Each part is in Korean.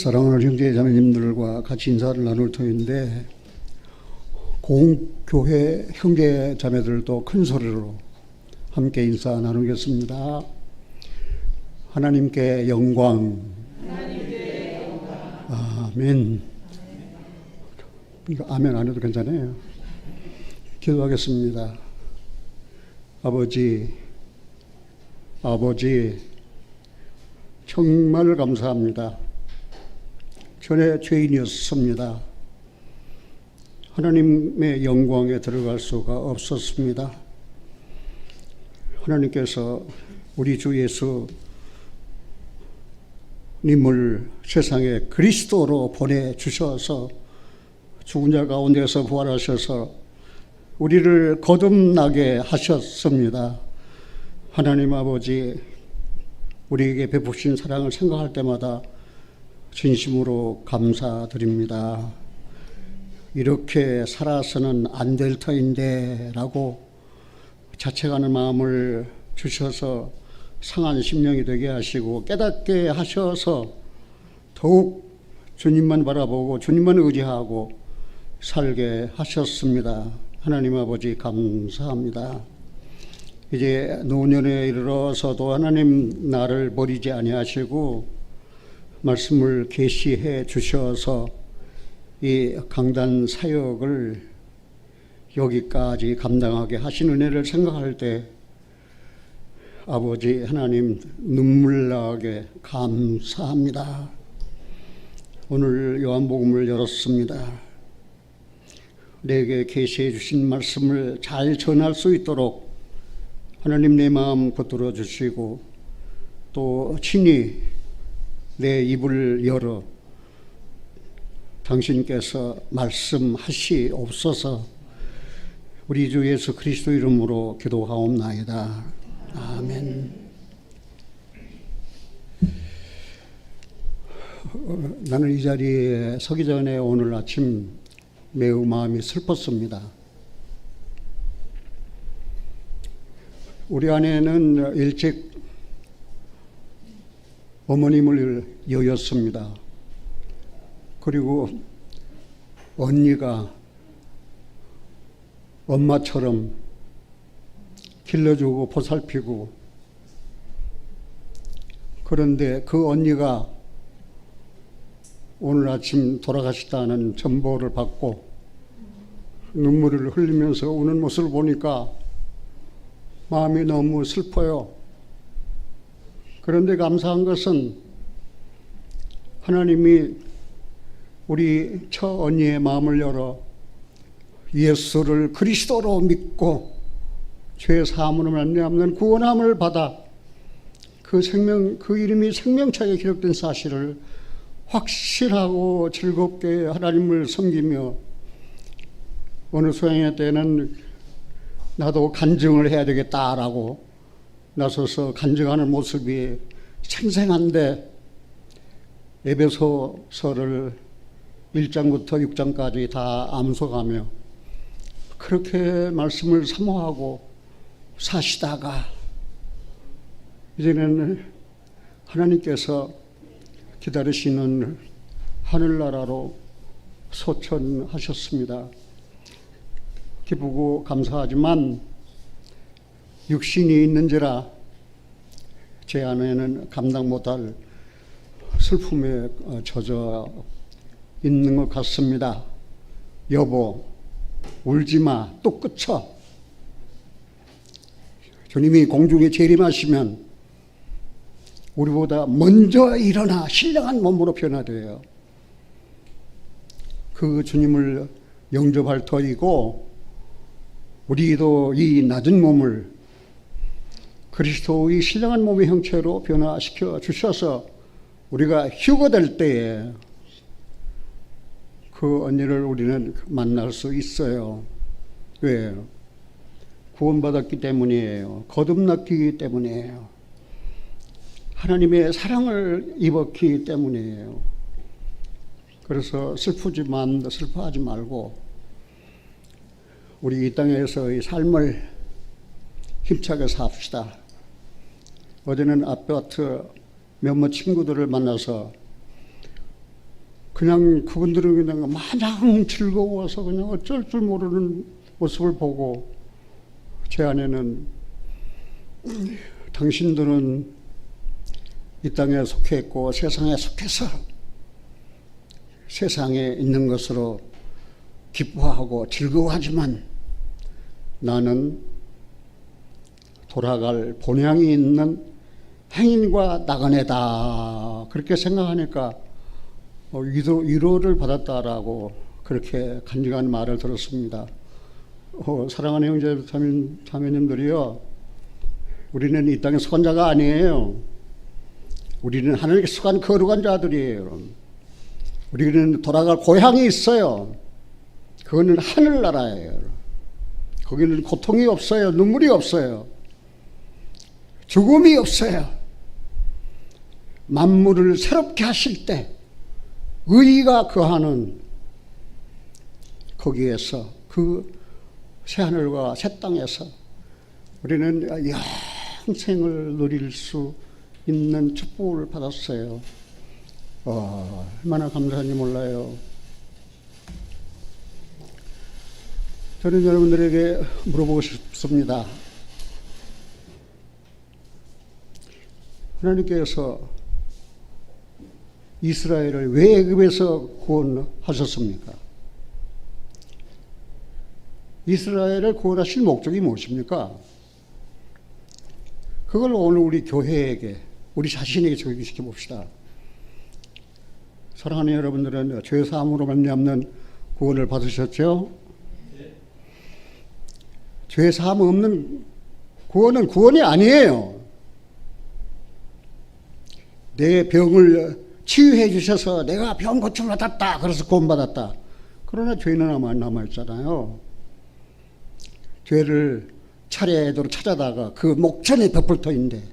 사랑하는 형제 자매님들과 같이 인사를 나눌 터인데 공교회 형제 자매들도 큰 소리로 함께 인사 나누겠습니다. 하나님께 영광. 아멘. 이거 아멘 안 해도 괜찮아요. 기도하겠습니다. 아버지 정말 감사합니다. 전에 죄인이었습니다. 하나님의 영광에 들어갈 수가 없었습니다. 하나님께서 우리 주 예수님을 세상에 그리스도로 보내주셔서 죽은 자 가운데서 부활하셔서 우리를 거듭나게 하셨습니다. 하나님 아버지, 우리에게 베푸신 사랑을 생각할 때마다 진심으로 감사드립니다. 이렇게 살아서는 안 될 터인데 라고 자책하는 마음을 주셔서 상한 심령이 되게 하시고 깨닫게 하셔서 더욱 주님만 바라보고 주님만 의지하고 살게 하셨습니다. 하나님 아버지 감사합니다. 이제 노년에 이르러서도 하나님 나를 버리지 아니하시고 말씀을 계시해 주셔서 이 강단 사역을 여기까지 감당하게 하신 은혜를 생각할 때 아버지 하나님 눈물 나게 감사합니다. 오늘 요한복음을 열었습니다. 내게 계시해 주신 말씀을 잘 전할 수 있도록 하나님 내 마음 붙들어 주시고 또 친히 내 입을 열어 당신께서 말씀하시옵소서. 우리 주 예수 그리스도 이름으로 기도하옵나이다. 아멘. 나는 이 자리에 서기 전에 오늘 아침 매우 마음이 슬펐습니다. 우리 아내는 일찍 어머님을 여였습니다. 그리고 언니가 엄마처럼 길러주고 보살피고, 그런데 그 언니가 오늘 아침 돌아가셨다는 전보를 받고 눈물을 흘리면서 우는 모습을 보니까 마음이 너무 슬퍼요. 그런데 감사한 것은 하나님이 우리 처 언니의 마음을 열어 예수를 그리스도로 믿고 죄 사함으로 말미암는 구원함을 받아 그 이름이 생명冊에 기록된 사실을 확실하고 즐겁게 하나님을 섬기며 어느 소양의 때는 나도 간증을 해야 되겠다라고 나서서 간증하는 모습이 생생한데 에베소서를 1장부터 6장까지 다 암송하며 그렇게 말씀을 사모하고 사시다가 이제는 하나님께서 기다리시는 하늘나라로 소천하셨습니다. 기쁘고 감사하지만 육신이 있는지라 제 안에는 감당 못할 슬픔에 젖어 있는 것 같습니다. 여보, 울지마, 또 끝쳐. 주님이 공중에 재림하시면 우리보다 먼저 일어나 신령한 몸으로 변화돼요. 그 주님을 영접할 터이고 우리도 이 낮은 몸을 그리스도의 신령한 몸의 형체로 변화시켜 주셔서 우리가 휴거될 때에 그 언니를 우리는 만날 수 있어요. 왜요? 구원받았기 때문이에요. 거듭났기 때문이에요. 하나님의 사랑을 입었기 때문이에요. 그래서 슬퍼하지 말고 우리 이 땅에서의 삶을 힘차게 삽시다. 어제는 아파트 몇몇 친구들을 만나서 그냥 그분들은 그냥 마냥 즐거워서 그냥 어쩔 줄 모르는 모습을 보고 제 아내는 당신들은 이 땅에 속해 있고 세상에 속해서 세상에 있는 것으로 기뻐하고 즐거워하지만 나는 돌아갈 본향이 있는 행인과 나그네다. 그렇게 생각하니까 위로를 받았다라고 그렇게 간직한 말을 들었습니다. 사랑하는 형제 자매님들이요, 우리는 이 땅의 속한 자가 아니에요. 우리는 하나님께 속한 거룩한 자들이에요. 우리는 돌아갈 고향이 있어요. 그거는 하늘나라예요. 거기는 고통이 없어요. 눈물이 없어요. 죽음이 없어요. 만물을 새롭게 하실 때 의의가 거하는 거기에서 그 새하늘과 새 땅에서 우리는 영생을 누릴 수 있는 축복을 받았어요. 얼마나 감사한지 몰라요. 저는 여러분들에게 물어보고 싶습니다. 하나님께서 이스라엘을 왜 애굽에서 구원하셨습니까? 이스라엘을 구원하실 목적이 무엇입니까? 그걸 오늘 우리 교회에게, 우리 자신에게 적용시켜 봅시다. 사랑하는 여러분들은 죄사함으로 말미암는 구원을 받으셨죠? 죄사함 없는 구원은 구원이 아니에요. 내 병을 치유해 주셔서 내가 병 고침을 받았다, 그래서 구원받았다. 그러나 죄는 남아있잖아요. 죄를 차례대로 찾아다가 그 목전에 덮을터인데,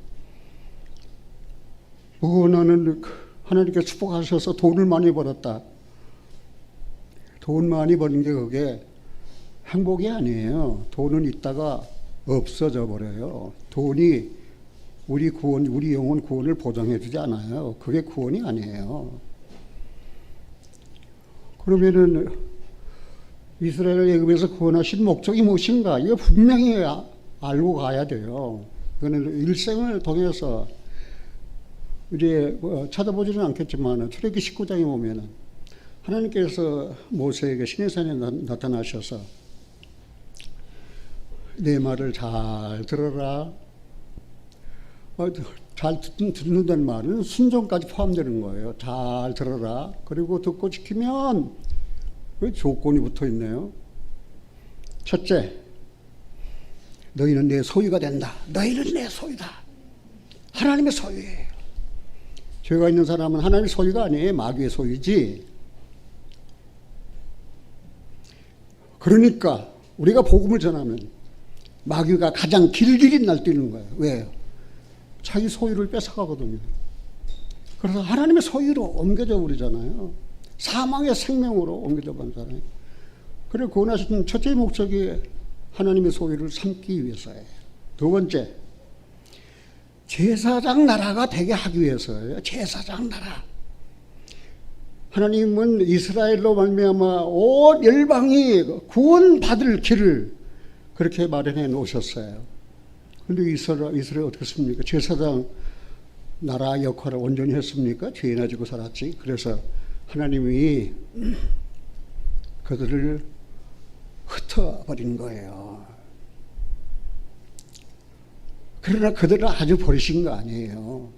나는 하나님께 축복하셔서 돈을 많이 벌었다. 돈 많이 버는 게 그게 행복이 아니에요. 돈은 있다가 없어져 버려요. 돈이 우리 영혼 구원을 보장해 주지 않아요. 그게 구원이 아니에요. 그러면은 이스라엘을 애굽에서 구원하신 목적이 무엇인가? 이거 분명히 알고 가야 돼요. 이거는 일생을 통해서 우리 찾아보지는 않겠지만 출애굽기 19장에 보면은 하나님께서 모세에게 시내산에 나타나셔서 내 말을 잘 들어라. 잘 듣는다는 말은 순종까지 포함되는 거예요. 잘 들어라. 그리고 듣고 지키면 왜 조건이 붙어 있네요. 첫째, 너희는 내 소유가 된다. 너희는 내 소유다. 하나님의 소유예요. 죄가 있는 사람은 하나님의 소유가 아니에요. 마귀의 소유지. 그러니까 우리가 복음을 전하면 마귀가 가장 길길이 날뛰는 거예요. 왜요? 자기 소유를 뺏어가거든요. 그래서 하나님의 소유로 옮겨져 버리잖아요. 사망의 생명으로 옮겨져 버리잖아요. 그리고 구원하신 첫째 목적이 하나님의 소유를 삼기 위해서예요. 두 번째, 제사장 나라가 되게 하기 위해서예요. 제사장 나라. 하나님은 이스라엘로 말미암아 온 열방이 구원받을 길을 그렇게 마련해 놓으셨어요. 그런데 이스라엘 어떻게 했습니까? 제사장 나라 역할을 온전히 했습니까? 죄나 지고 살았지. 그래서 하나님이 그들을 흩어버린 거예요. 그러나 그들을 아주 버리신 거 아니에요.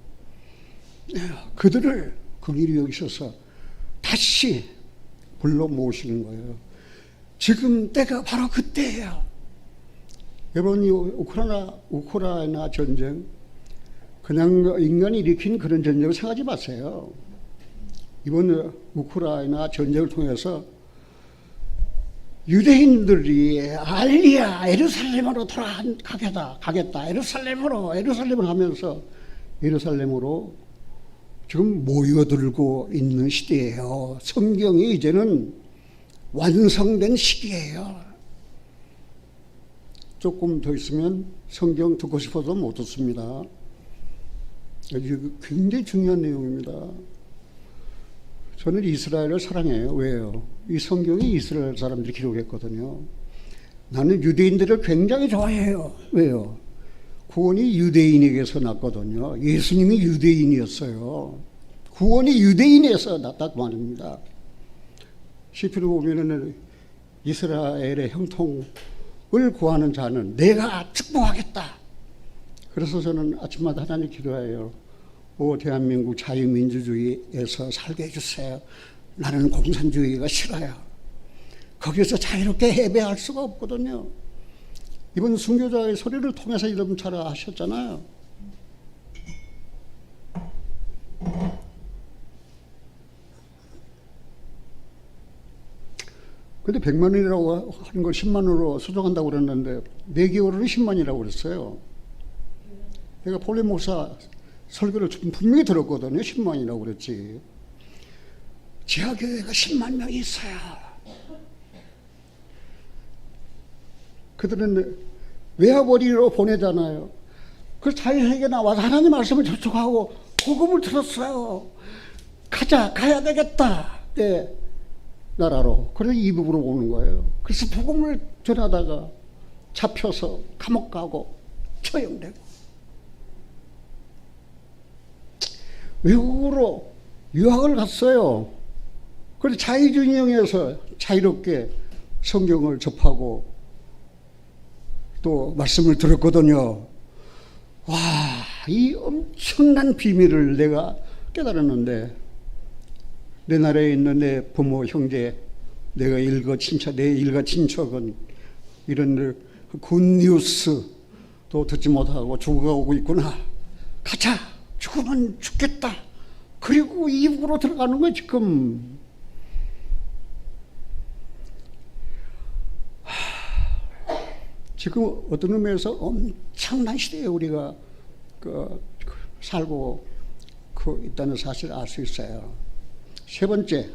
그들을 긍휼히 여기셔서 다시 불러 모으시는 거예요. 지금 때가 바로 그때예요. 여러분, 이 우크라이나 전쟁, 그냥 인간이 일으킨 그런 전쟁을 생각하지 마세요. 이번 우크라이나 전쟁을 통해서 유대인들이 알리야 예루살렘으로 가겠다. 예루살렘을 하면서 예루살렘으로 지금 모여들고 있는 시대예요. 성경이 이제는 완성된 시기예요. 조금 더 있으면 성경 듣고 싶어도 못 듣습니다. 굉장히 중요한 내용입니다. 저는 이스라엘을 사랑해요. 왜요? 이 성경이 이스라엘 사람들이 기록했거든요. 나는 유대인들을 굉장히 좋아해요. 왜요? 구원이 유대인에게서 났거든요. 예수님이 유대인이었어요. 구원이 유대인에서 났다고 말입니다. 시편을 보면은 이스라엘의 형통을 구하는 자는 내가 축복하겠다. 그래서 저는 아침마다 하나님 기도해요. 오, 대한민국 자유민주주의에서 살게 해주세요. 나는 공산주의가 싫어요. 거기서 자유롭게 예배할 수가 없거든요. 이번 순교자의 소리를 통해서 여러분 잘 아셨잖아요. 근데 100만 원이라고 하는 걸 10만 원으로 수정한다고 그랬는데 4개월은 10만이라고 그랬어요. 내가 폴리 목사 설교를 분명히 들었거든요. 10만이라고 그랬지. 지하교회가 10만 명이 있어요. 그들은 외화벌이로 보내잖아요. 그 자유에게 나와서 하나님 말씀을 접촉하고 복음을 들었어요. 가야 되겠다. 네, 나라로. 그래서 이북으로 오는 거예요. 그래서 복음을 전하다가 잡혀서 감옥 가고 처형되고 외국으로 유학을 갔어요. 그래서 자유진영에서 자유롭게 성경을 접하고 또 말씀을 들었거든요. 와, 이 엄청난 비밀을 내가 깨달았는데 내 나라에 있는 내 부모, 형제, 내 일가 친척은 이런 굿뉴스도 듣지 못하고 죽어가고 있구나. 가자. 죽으면 죽겠다. 그리고 이북으로 들어가는 거야 지금. 지금 어떤 의미에서 엄청난 시대에 우리가 살고 있다는 사실을 알 수 있어요. 세 번째,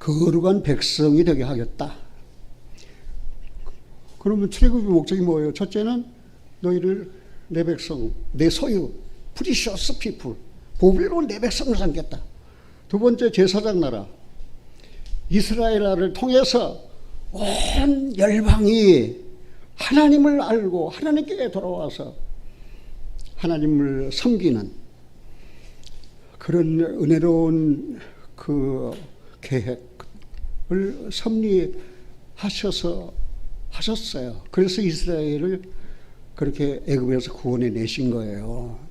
거룩한 백성이 되게 하겠다. 그러면 출애굽의 목적이 뭐예요? 첫째는 너희를 내 백성, 내 소유, 프리셔스 피플, 보배로운 내 백성을 삼겠다. 두 번째, 제사장 나라. 이스라엘을 통해서 온 열방이 하나님을 알고 하나님께 돌아와서 하나님을 섬기는 그런 은혜로운 그 계획을 섭리하셨어요. 그래서 이스라엘을 그렇게 애굽에서 구원해 내신 거예요.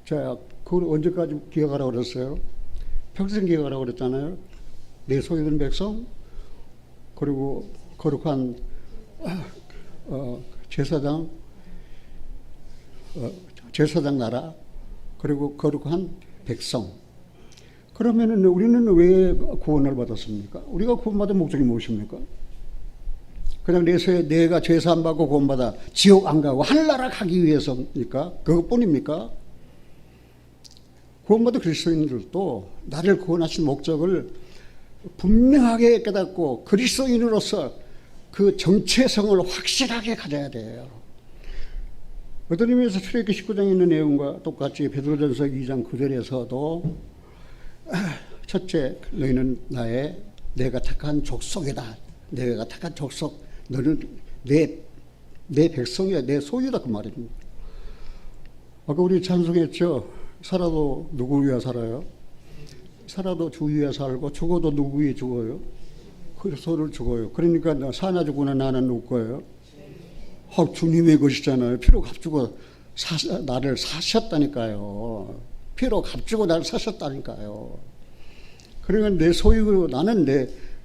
자, 그걸 언제까지 기억하라고 그랬어요? 평생 기억하라고 그랬잖아요. 내 소유된 백성, 그리고 거룩한 제사장 나라, 그리고 거룩한 백성. 그러면은 우리는 왜 구원을 받았습니까? 우리가 구원받은 목적이 무엇입니까? 그냥 내가 죄사 안 받고 구원받아 지옥 안 가고 하늘나라 가기 위해서입니까? 그것뿐입니까? 구원받은 그리스도인들도 나를 구원하신 목적을 분명하게 깨닫고 그리스도인으로서 그 정체성을 확실하게 가져야 돼요. 어떤 의미에서 출애굽기 19장에 있는 내용과 똑같이 베드로전서 2장 9절에서도 첫째, 너희는 내가 택한 족속이다. 내가 택한 족속, 너는 내 백성이야, 내 소유다, 그 말입니다. 아까 우리 찬송했죠. 살아도 누구 위해 살아요? 살아도 주 위해 살고 죽어도 누구 위해 죽어요? 그리스도를 죽어요. 그러니까 사나 죽으나 나는 누구 거예요? 주님의 것이잖아요. 피로 값주고 나를 사셨다니까요. 피로 값주고 나를 사셨다니까요. 그러니까 내 소유, 나는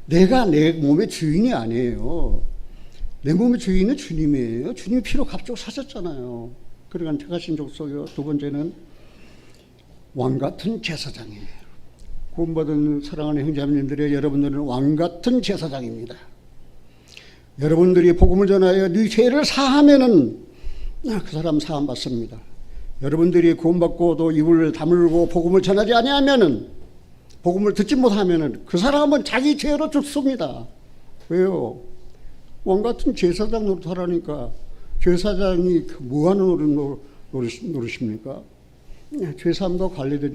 내가 내 몸의 주인이 아니에요. 내 몸의 주인은 주님이에요. 주님이 피로 값주고 사셨잖아요. 그러니까 택하신 족속이요. 두 번째는 왕같은 제사장이에요. 구원받은 사랑하는 형제자매님들의 여러분들은 왕같은 제사장입니다. 여러분들이 복음을 전하여 네 죄를 사하면은 그 사람 사함 받습니다. 여러분들이 구원받고도 입을 다물고 복음을 전하지 아니하면은, 복음을 듣지 못하면은 그 사람은 자기 죄로 죽습니다. 왜요? 왕같은 제사장 노릇하라니까. 제사장이 뭐하는 노릇입니까? 죄사함과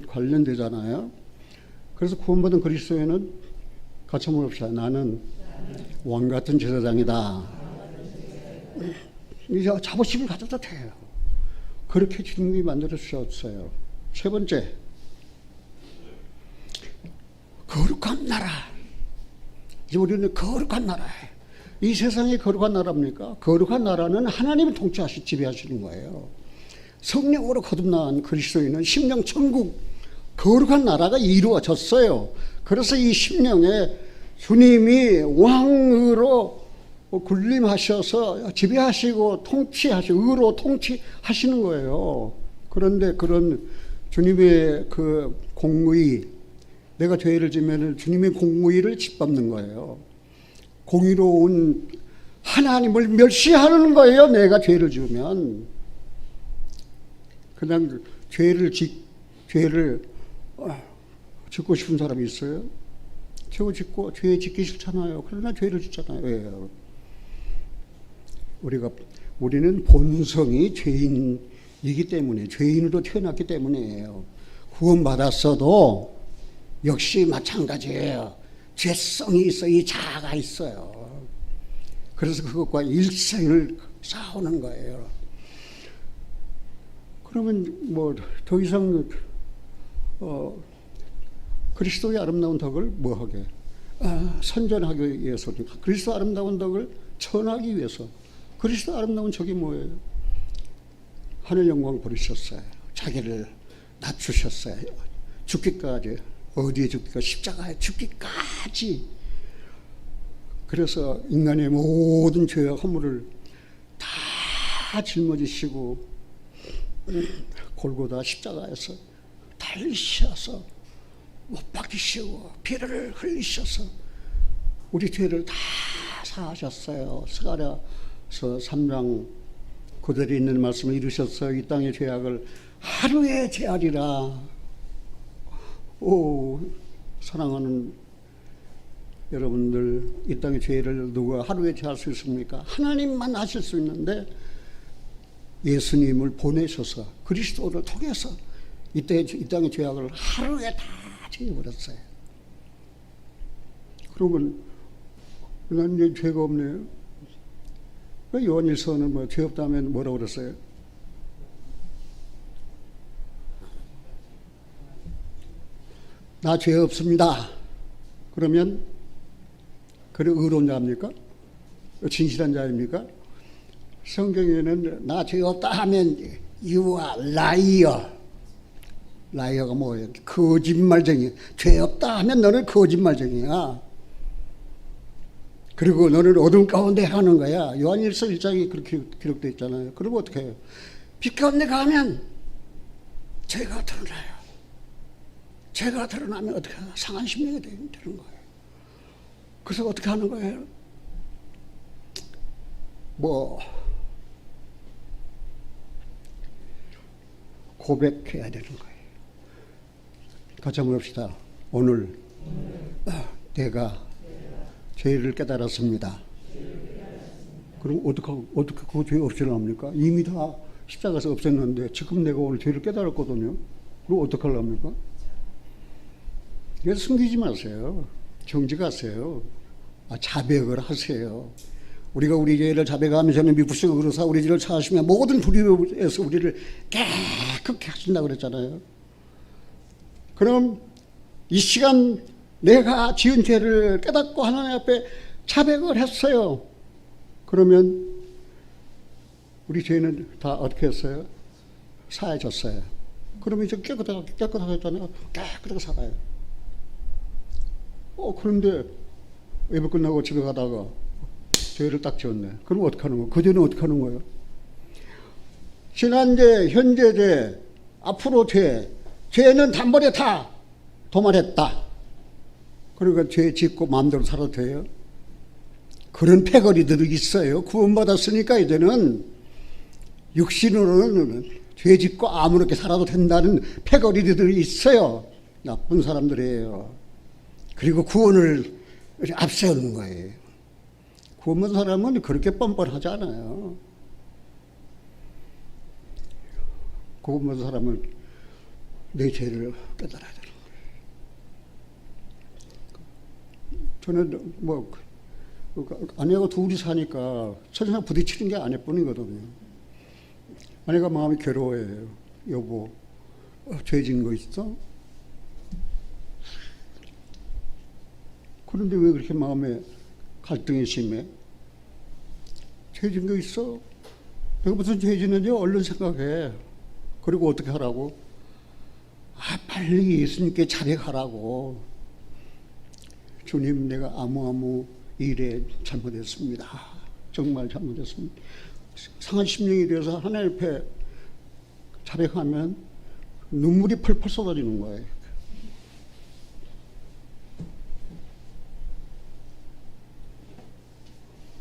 관련되잖아요. 그래서 구원받은 그리스도인은 같이 한번 봅시다. 나는 왕 같은 제사장이다. 이제 자부심을 가져도 돼요. 그렇게 주님이 만들어 주셨어요. 세 번째, 거룩한 나라. 이제 우리는 거룩한 나라예요. 이 세상이 거룩한 나라입니까? 거룩한 나라는 하나님이 지배하시는 거예요. 성령으로 거듭난 그리스도인은 심령 천국, 거룩한 나라가 이루어졌어요. 그래서 이 심령에 주님이 왕으로 군림하셔서 지배하시고 의로 통치하시는 거예요. 그런데 그런 주님의 그 공의, 내가 죄를 지면 주님의 공의를 짓밟는 거예요. 공의로운 하나님을 멸시하는 거예요. 내가 죄를 지으면 그냥 죄를 짓고 싶은 사람이 있어요? 죄 짓기 싫잖아요. 그러나 죄를 짓잖아요. 왜요? 우리는 본성이 죄인이기 때문에, 죄인으로 태어났기 때문이에요. 구원받았어도 역시 마찬가지예요. 죄성이 있어요. 이 자아가 있어요. 그래서 그것과 일생을 싸우는 거예요. 그러면 뭐 더 이상 그리스도의 아름다운 덕을 뭐 하게? 선전하기 위해서니까. 그리스도 아름다운 덕을 전하기 위해서. 그리스도 아름다운 덕이 뭐예요? 하늘 영광 버리셨어요. 자기를 낮추셨어요. 죽기까지. 어디에 죽기가? 십자가에 죽기까지. 그래서 인간의 모든 죄와 허물을 다 짊어지시고 골고다 십자가에서 달리셔서 못 박히시고 피를 흘리셔서 우리 죄를 다 사하셨어요. 스가랴서 3장 9절에 있는 말씀을 이루셔서 이 땅의 죄악을 하루에 제하리라. 오, 사랑하는 여러분들, 이 땅의 죄를 누가 하루에 제할 수 있습니까? 하나님만 하실 수 있는데 예수님을 보내셔서 그리스도를 통해서 이 땅의 죄악을 하루에 다 제해버렸어요. 그러면 난 이제 죄가 없네요. 요한일서는 뭐 죄 없다면 뭐라고 그랬어요? 나 죄 없습니다. 그러면 그래 의로운 자입니까? 진실한 자입니까? 성경에는 나 죄 없다 하면 you are liar. 라이어가 뭐예요? 거짓말쟁이. 죄 없다 하면 너는 거짓말쟁이야. 그리고 너는 어둠 가운데 하는 거야. 요한일서 1장이 그렇게 기록되어 있잖아요. 그러면 어떻게 해요? 빛 가운데 가면 죄가 드러나요. 죄가 드러나면 어떻게 하나? 상한 심령이 되는 거예요. 그래서 어떻게 하는 거예요? 고백해야 되는 거예요. 같이 한번 봅시다. 오늘 내가 죄를 깨달았습니다. 그럼 어떻게 그 죄 없애랍니까? 이미 다 십자가에서 없앴는데 지금 내가 오늘 죄를 깨달았거든요. 그럼 어떻게 하랍니까? 그래서 숨기지 마세요. 정직하세요. 자백을 하세요. 우리가 우리 죄를 자백하면서는 미쁘시고 그러사 우리 죄를 사하시며 모든 불의에서 우리를 깨끗게 하신다고 그랬잖아요. 그럼 이 시간 내가 지은 죄를 깨닫고 하나님 앞에 자백을 했어요. 그러면 우리 죄는 다 어떻게 했어요? 사해졌어요. 그러면 이제 깨끗하게 했잖아요. 깨끗하게 살아요. 그런데 예배 끝나고 집에 가다가 죄를 딱 지었네. 그럼 어떻게 하는 거예요? 그 죄는 어떻게 하는 거예요? 지난 죄, 현재 죄, 앞으로 죄는 단번에 다 도말했다. 그러니까 죄 짓고 마음대로 살아도 돼요? 그런 패거리들이 있어요. 구원받았으니까 이제는 육신으로는 죄 짓고 아무렇게 살아도 된다는 패거리들이 있어요. 나쁜 사람들이에요. 그리고 구원을 앞세우는 거예요. 구원받은 사람은 그렇게 뻔뻔하지 않아요. 구원받은 사람은 내 죄를 깨달아야 되는 거예요. 저는 뭐 아내가 둘이 사니까 첫날 부딪히는 게 아내뿐이거든요. 아내가 마음이 괴로워해요. 여보, 죄 지은 거 있어? 그런데 왜 그렇게 마음에 갈등이 심해? 죄 지은 거 있어? 내가 무슨 죄 지는지 얼른 생각해. 그리고 어떻게 하라고? 빨리 예수님께 자백하라고. 주님, 내가 아무 일에 잘못했습니다. 정말 잘못했습니다. 상한 심령이 되어서 하나님 앞에 자백하면 눈물이 펄펄 쏟아지는 거예요.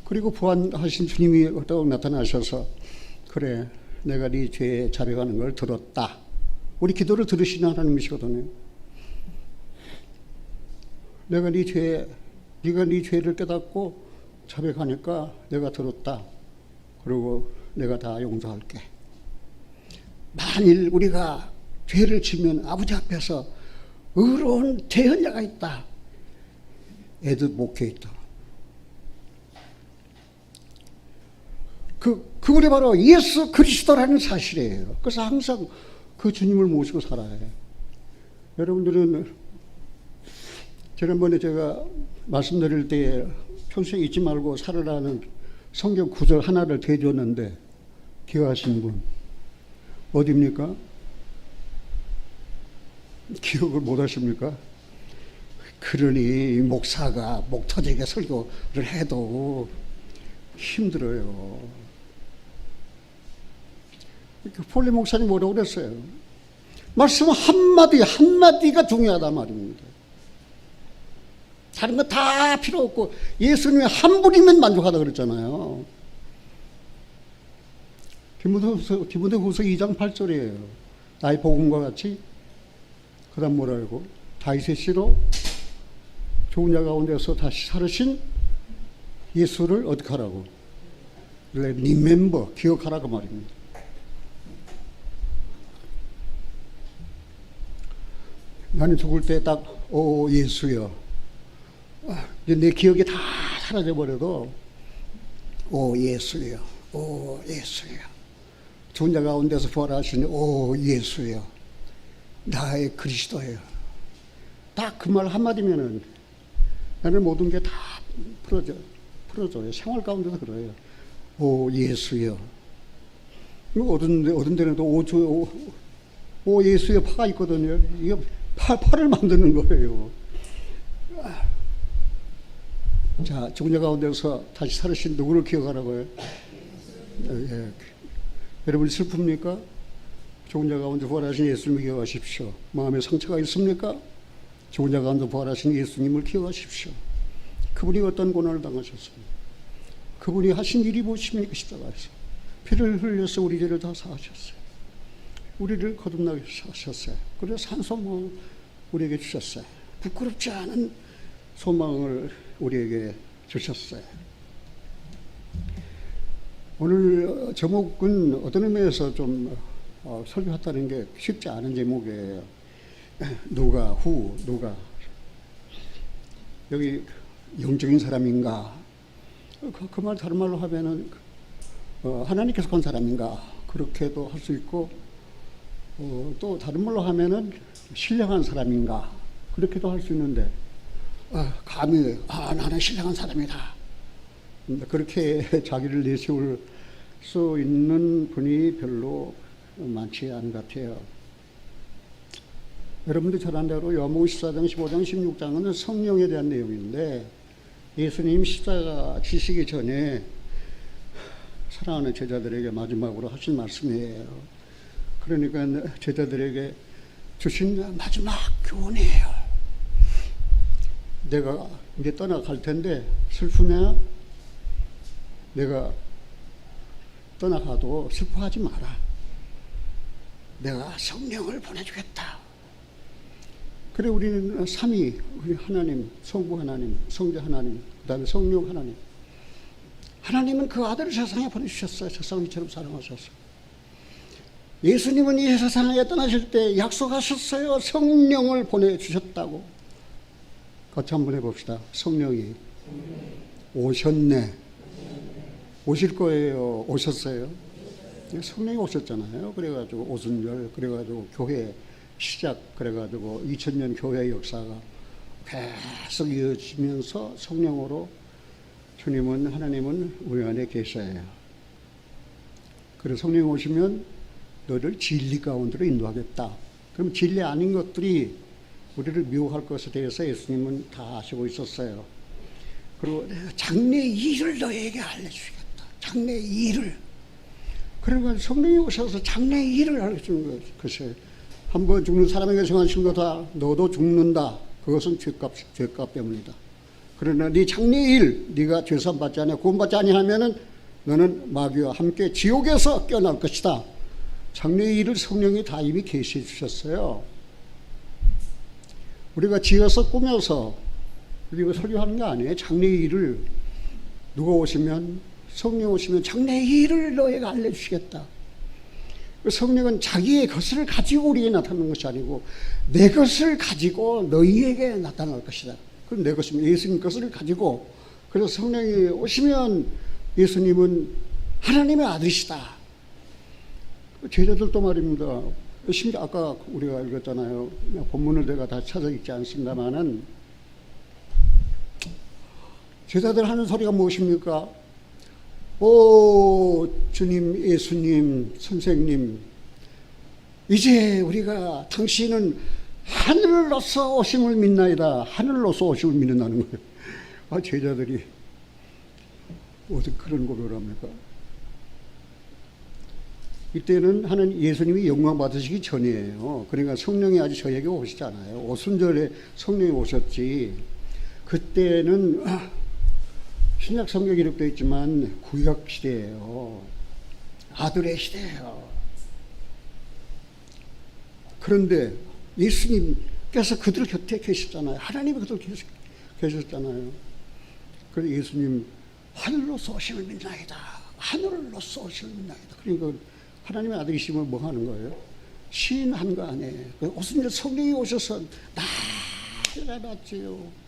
그리고 부활하신 주님이 또 나타나셔서 그래, 내가 네 죄에 자백하는 걸 들었다. 우리 기도를 들으시는 하나님이시거든요. 내가 네가 네 죄를 깨닫고 자백하니까 내가 들었다. 그리고 내가 다 용서할게. 만일 우리가 죄를 지면 아버지 앞에서 의로운 대언자가 있다. 애들 목회에 있다. 그분이 바로 예수 그리스도라는 사실이에요. 그래서 항상 그 주님을 모시고 살아야 해요. 여러분들은 지난번에 제가 말씀드릴 때 평소에 잊지 말고 살아라는 성경 구절 하나를 대줬는데 기억하시는 분 어디입니까? 기억을 못 하십니까? 그러니 목사가 목 터지게 설교를 해도 힘들어요. 폴리 목사님 뭐라고 그랬어요? 말씀 한마디가 중요하다 말입니다. 다른 거 다 필요 없고 예수님이 한 분이면 만족하다 그랬잖아요. 디모데후서 2장 8절이에요. 나의 복음과 같이 그 다음 뭐라고? 다윗의 씨로 좋은 자 가운데서 다시 살으신 예수를 어떻게 하라고? 리멤버, 기억하라고 말입니다. 나는 죽을 때 딱 오 예수여, 내 기억이 다 사라져버려도 오 예수여, 오 예수여, 죽은 자 가운데서 부활하시니 오 예수여, 나의 그리스도여. 딱 그 말 한마디면은 나는 모든 게 다 풀어져요. 생활 가운데도 그래요. 오 예수여. 어떤 데는 또 오 예수여 파가 있거든요. 이게 팔을 만드는 거예요. 자, 죽은 자 가운데서 다시 살으신 누구를 기억하라고요? 예. 여러분 슬픕니까? 죽은 자 가운데 부활하신 예수님을 기억하십시오. 마음에 상처가 있습니까? 죽은 자 가운데 부활하신 예수님을 기억하십시오. 그분이 어떤 고난을 당하셨습니까? 그분이 하신 일이 무엇입니까? 십자가에서 피를 흘려서 우리 죄를 다 사하셨어요. 우리를 거듭나게 하셨어요. 그래서 산 소망을 우리에게 주셨어요. 부끄럽지 않은 소망을 우리에게 주셨어요. 오늘 제목은 어떤 의미에서 좀 설교했다는 게 쉽지 않은 제목이에요. 누가 여기 영적인 사람인가? 그 말 다른 말로 하면은 하나님께서 건 사람인가? 그렇게도 할 수 있고 또 다른 말로 하면은 신령한 사람인가? 그렇게도 할 수 있는데 감히 나는 신령한 사람이다. 그렇게 자기를 내세울 수 있는 분이 별로 많지 않은 것 같아요. 여러분들 잘 아는 대로 요한복음 14장, 15장, 16장은 성령에 대한 내용인데 예수님 십자가 지시기 전에 사랑하는 제자들에게 마지막으로 하신 말씀이에요. 그러니까 제자들에게 주신 마지막 교훈이에요. 내가 이제 떠나갈 텐데 슬프냐? 내가 떠나가도 슬퍼하지 마라. 내가 성령을 보내주겠다. 그래 우리는 삼위, 우리 하나님, 성부 하나님, 성자 하나님, 그 다음에 성령 하나님. 하나님은 그 아들을 세상에 보내주셨어요. 세상을 이처럼 사랑하셨어요. 예수님은 이 세상에 떠나실 때 약속하셨어요. 성령을 보내주셨다고. 같이 한번 해봅시다. 성령이 오셨네. 오실 거예요. 오셨어요. 성령이 오셨잖아요. 그래가지고 오순절, 그래가지고 교회 시작, 그래가지고 2000년 교회 역사가 계속 이어지면서 성령으로 주님은, 하나님은 우리 안에 계셔요. 그래서 성령이 오시면 너를 진리 가운데로 인도하겠다. 그럼 진리 아닌 것들이 우리를 미혹할 것에 대해서 예수님은 다 아시고 있었어요. 그리고 장래 일을 너에게 알려주겠다. 장래 일을. 그러니까 성령이 오셔서 장래 일을 알려주는 것이에요. 한번 죽는 사람에게 정하신 거다. 너도 죽는다. 그것은 죄값 때문이다. 그러나 네 장래 일, 네가 죄산 받지 않냐, 구원받지 아니하면은 너는 마귀와 함께 지옥에서 깨어날 것이다. 장래 일을 성령이 다 이미 계시해 주셨어요. 우리가 지어서 꾸며서 우리가 설교하는 게 아니에요. 장래 일을 누가 오시면, 성령 오시면 장래 일을 너에게 알려주시겠다. 성령은 자기의 것을 가지고 우리에게 나타나는 것이 아니고 내 것을 가지고 너희에게 나타날 것이다. 그럼 내 것이면 예수님 것을 가지고, 그래서 성령이 오시면 예수님은 하나님의 아들이시다. 제자들도 말입니다. 심지어 아까 우리가 읽었잖아요. 본문을 내가 다 찾아 읽지 않습니다만은 제자들 하는 소리가 무엇입니까? 오 주님, 예수님, 선생님, 이제 우리가 당신은 하늘로서 오심을 믿나이다. 하늘로서 오심을 믿는다는 거예요. 아, 제자들이 어떻게 그런 고백을 합니까? 이때는 하나님, 예수님이 영광 받으시기 전이에요. 그러니까 성령이 아직 저에게 오시지 않아요. 오순절에 성령이 오셨지. 그때는 신약 성경에 기록되어 있지만 구약 시대예요. 아들의 시대예요. 그런데 예수님께서 그들 곁에 계셨잖아요. 하나님이 그들 곁에 계셨잖아요. 그래서 예수님 하늘로서 오심을 믿나이다. 하늘로서 오심을 믿나이다. 그러니까 하나님의 아들이시면 뭐 하는 거예요? 시인한 거 아니에요. 오순절 성령이 오셔서 날아났지요.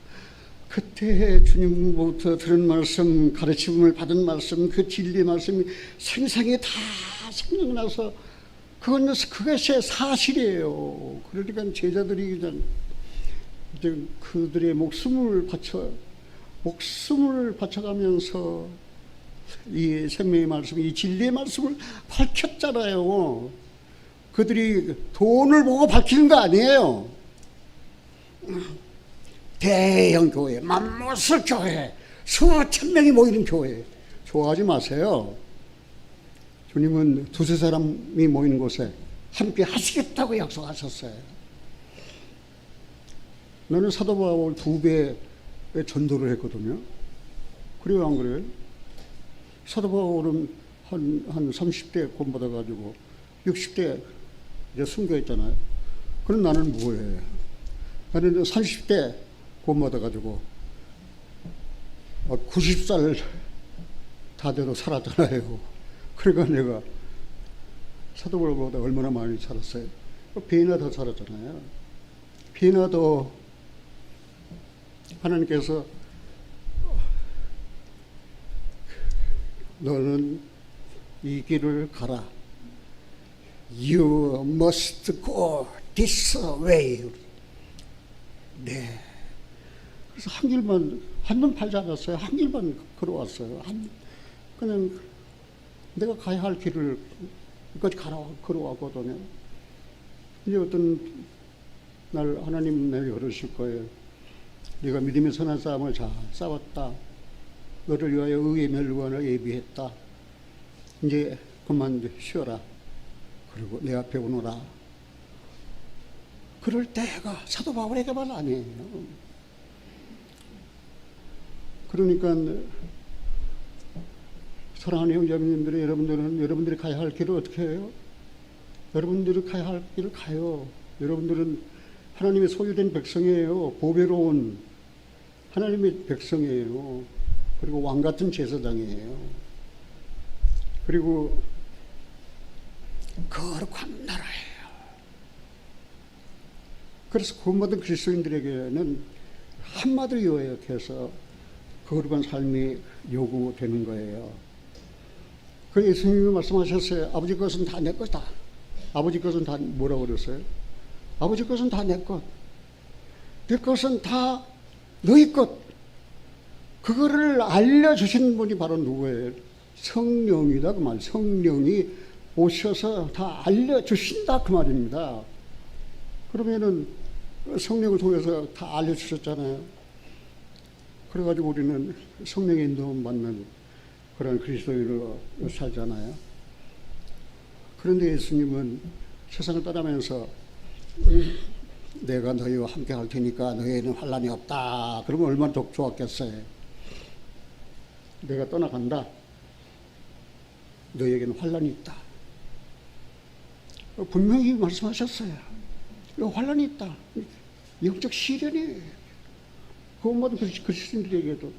그때 주님부터 들은 말씀, 가르침을 받은 말씀, 그 진리의 말씀이 생생히 다 생각나서 그것이 사실이에요. 그러니까 제자들이 이제 그들의 목숨을 바쳐가면서 이 생명의 말씀, 이 진리의 말씀을 밝혔잖아요. 그들이 돈을 보고 밝히는 거 아니에요. 대형 교회, 맘모스 교회, 수천 명이 모이는 교회, 좋아하지 마세요. 주님은 두세 사람이 모이는 곳에 함께 하시겠다고 약속하셨어요. 나는 사도 바울 2배의 전도를 했거든요. 그래요, 안 그래요? 사도 바울은 한 30대 구원받아가지고 60대 이제 순교했잖아요. 그럼 나는 뭐예요? 나는 30대 구원받아가지고 90살 다 돼도 살았잖아요. 그러니까 내가 사도 바울보다 얼마나 많이 살았어요? 비나 더 살았잖아요. 비나 더 하나님께서 너는 이 길을 가라. You must go this way. 네. 그래서 한 길만, 한눈 팔지 않았어요. 한 길만 걸어왔어요. 그냥 내가 가야 할 길을 여기까지 걸어왔거든요. 이제 어떤 날 하나님 내게 그러실 거예요. 네가 믿음의 선한 싸움을 잘 싸웠다. 너를 위하여 의의 멸관을 예비했다. 이제 그만 쉬어라. 그리고 내 앞에 오너라. 그럴 때가 사도 바울에게만 아니에요. 그러니까 사랑하는 형제님들이, 여러분들이 가야 할 길을 어떻게 해요? 여러분들이 가야 할 길을 가요. 여러분들은 하나님의 소유된 백성이에요. 보배로운 하나님의 백성이에요. 그리고 왕같은 제사장이에요. 그리고 거룩한 나라예요. 그래서 구원받은 그리스도인들에게는 한마디로 요약해서 거룩한 삶이 요구되는 거예요. 그 예수님이 말씀하셨어요. 아버지 것은 다 내 것이다. 아버지 것은 다 뭐라고 그랬어요? 아버지 것은 다 내 것. 내 것은 다 너희 것. 그거를 알려주신 분이 바로 누구예요? 성령이다 그 말. 성령이 오셔서 다 알려주신다 그 말입니다. 그러면은 성령을 통해서 다 알려주셨잖아요. 그래가지고 우리는 성령의 인도움 받는 그런 그리스도인으로 살잖아요. 그런데 예수님은 세상을 떠나면서 내가 너희와 함께 할 테니까 너희에는 환난이 없다. 그러면 얼마나 더 좋았겠어요. 내가 떠나간다. 너희에게는 환난이 있다. 분명히 말씀하셨어요. 환난이 있다. 영적 시련이 구원받은 그리스도인들에게도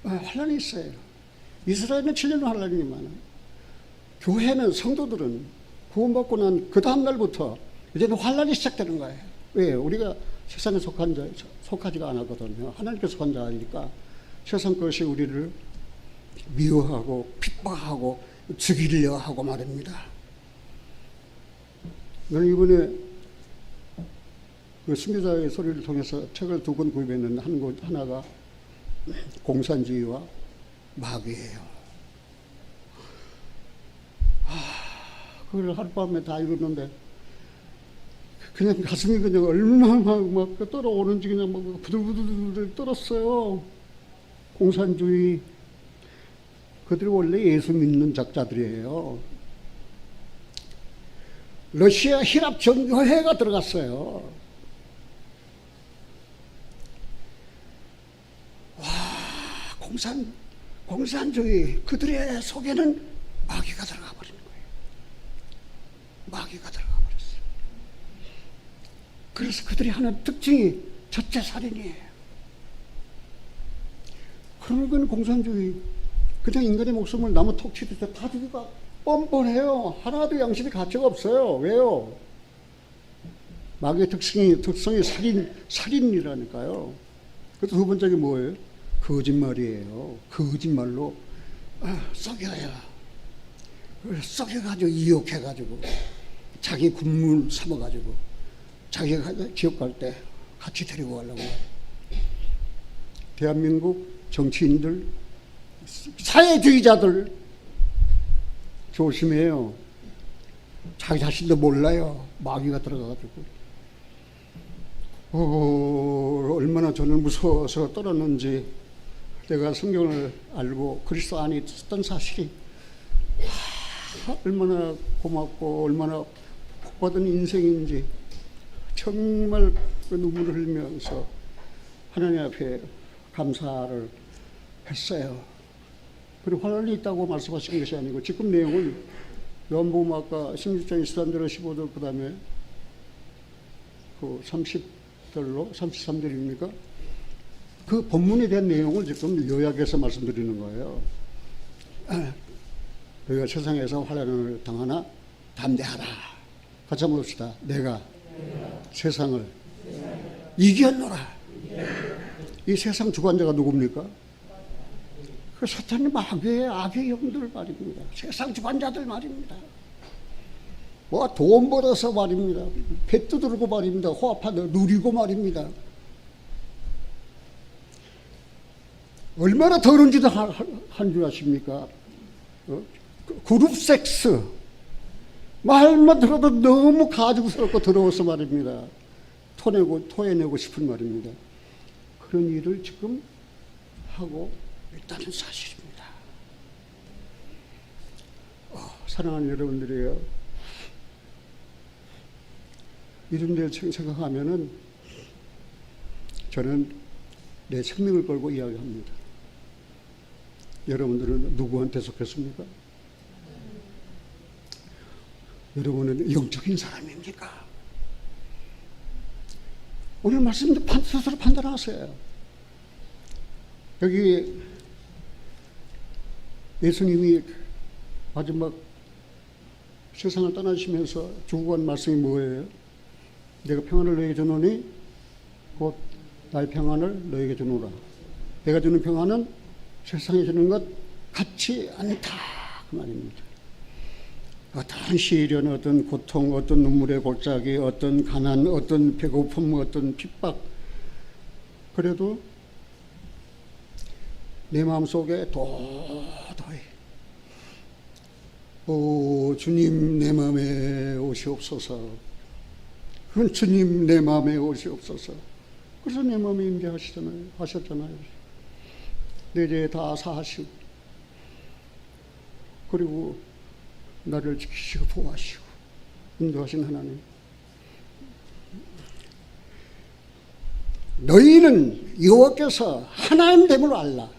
환난이 있어요. 이스라엘은 7년 환난이지만 교회는 성도들은 구원받고 난 그 다음 날부터 이제는 환난이 시작되는 거예요. 왜? 우리가 세상에 속하지가 않았거든요. 하나님께 속한 자이니까 세상 것이 우리를 미워하고 핍박하고 죽이려 하고 말입니다. 저는 이번에 그 순교자의 소리를 통해서 책을 2권 구입했는데 하나가 공산주의와 마귀예요. 그걸 하룻밤에 다 읽었는데 그냥 가슴이 그냥 얼마나 막 떨어오는지 그냥 막 부들부들 떨었어요. 공산주의. 그들이 원래 예수 믿는 작자들이에요. 러시아 히랍 정교회가 들어갔어요. 와, 공산주의. 그들의 속에는 마귀가 들어가 버린 거예요. 마귀가 들어가 버렸어요. 그래서 그들이 하는 특징이 첫째 살인이에요. 그런 건 공산주의. 그냥 인간의 목숨을 나무 톡 치듯이 다 죽이가 뻔뻔해요. 하나도 양심의 가치가 없어요. 왜요? 마귀의 특성이 살인이라니까요. 그래서 두 번째가 뭐예요? 거짓말이에요. 거짓말로 썩여가지고 이욕해가지고 자기 군물 삼아가지고 자기가 지옥 갈 때 같이 데리고 가려고. 대한민국 정치인들, 사회주의자들 조심해요. 자기 자신도 몰라요. 마귀가 들어가가지고. 얼마나 저는 무서워서 떨었는지. 내가 성경을 알고 그리스도 안에 있었던 사실이 얼마나 고맙고 얼마나 복받은 인생인지 정말 그 눈물을 흘리면서 하나님 앞에 감사를 했어요. 그리고 환난이 있다고 말씀하신 것이 아니고 지금 내용은 요한복음 아까 16장 23절 15절 그 다음에 그 30절로 33절입니까? 그 본문에 대한 내용을 지금 요약해서 말씀드리는 거예요. 너희가 세상에서 환난을 당하나 담대하라. 같이 한번 봅시다. 내가 세상을 이겼노라. 이 세상 주관자가 누굽니까? 그 사탄이 마귀의 악의 영들 말입니다. 세상 주관자들 말입니다. 뭐 돈 벌어서 말입니다. 배 두드리고 말입니다. 호흡하다 누리고 말입니다. 얼마나 더러운 짓을 한 줄 아십니까? 그룹 섹스. 말만 들어도 너무 가증스럽고 더러워서 말입니다. 토해내고 싶은 말입니다. 그런 일을 지금 하고 있다는 사실입니다. 사랑하는 여러분들이요. 이런 데 생각하면은 저는 내 생명을 걸고 이야기합니다. 여러분들은 누구한테 속했습니까? 여러분은 영적인 사람입니까? 오늘 말씀 스스로 판단하세요. 여기 예수님이 마지막 세상을 떠나시면서 주고 간 말씀이 뭐예요? 내가 평안을 너에게 주노니 곧 나의 평안을 너에게 주노라. 내가 주는 평안은 세상에 주는 것 같지 않다 그 말입니다. 어떤 시련, 어떤 고통, 어떤 눈물의 골짜기, 어떤 가난, 어떤 배고픔, 어떤 핍박, 그래도 내 마음속에 도도히 오 주님 내 마음에 오시옵소서. 그건 주님 내 마음에 오시옵소서. 그래서 내 마음에 임재하셨잖아요. 내 죄 다 사하시고 그리고 나를 지키시고 보호하시고 인도하신 하나님. 너희는 여호와께서 하나님 됨을 알라.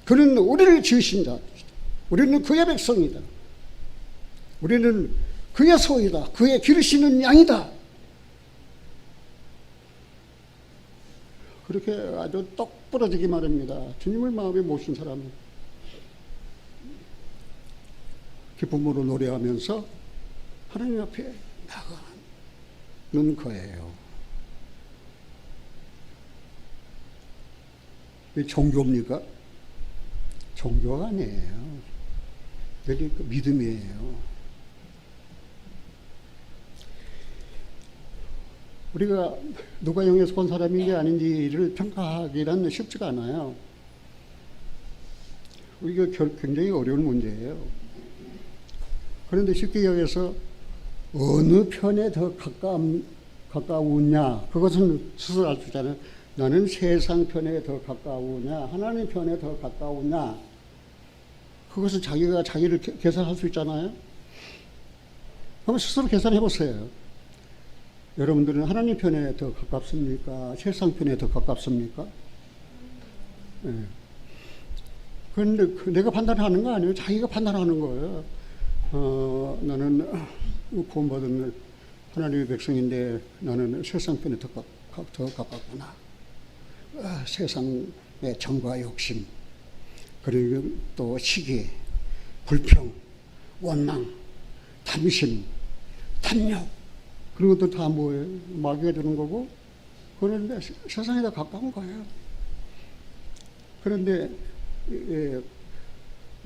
그는 우리를 지으신 자, 우리는 그의 백성이다. 우리는 그의 소유다. 그의 기르시는 양이다. 그렇게 아주 똑 부러지게 말합니다. 주님을 마음에 모신 사람은 기쁨으로 노래하면서 하나님 앞에 나가는 거예요. 이 종교입니까? 종교가 아니에요. 여기 믿음이에요. 우리가 누가 영에 속한 사람인지 아닌지를 평가하기란 쉽지가 않아요. 이거 굉장히 어려운 문제예요. 그런데 쉽게 여기서 어느 편에 더 가까우냐, 그것은 스스로 알 수 있잖아요. 나는 세상 편에 더 가까우냐, 하나님 편에 더 가까우냐, 그것은 자기가 자기를 계산할 수 있잖아요. 한번 스스로 계산해 보세요. 여러분들은 하나님 편에 더 가깝습니까? 세상 편에 더 가깝습니까? 네. 그런데 내가 판단하는 거 아니에요. 자기가 판단하는 거예요. 나는 구원받은 하나님의 백성인데 나는 세상 편에 더 가깝구나. 세상의 정과 욕심, 그리고 또 시기, 불평, 원망, 탐심, 탐욕, 그런 것도 다 뭐예요? 마귀가 주는 거고, 그런데 세상에 더 가까운 거예요. 그런데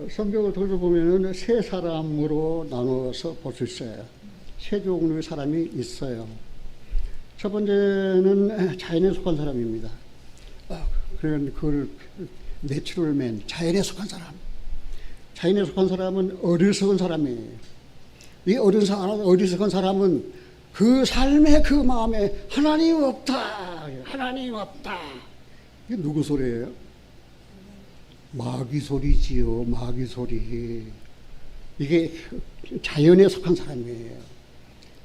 성경을 돌아보면은 세 사람으로 나누어서 볼 수 있어요. 세 종류의 사람이 있어요. 첫 번째는 자연에 속한 사람입니다. 그런 그걸 내추럴맨, 자연에 속한 사람. 자연에 속한 사람은 어리석은 사람이에요. 이 어리석은 사람은 그 삶의 그 마음에 하나님 없다, 하나님 없다. 이게 누구 소리예요? 마귀 소리지요, 마귀 소리. 이게 자연에 속한 사람이에요.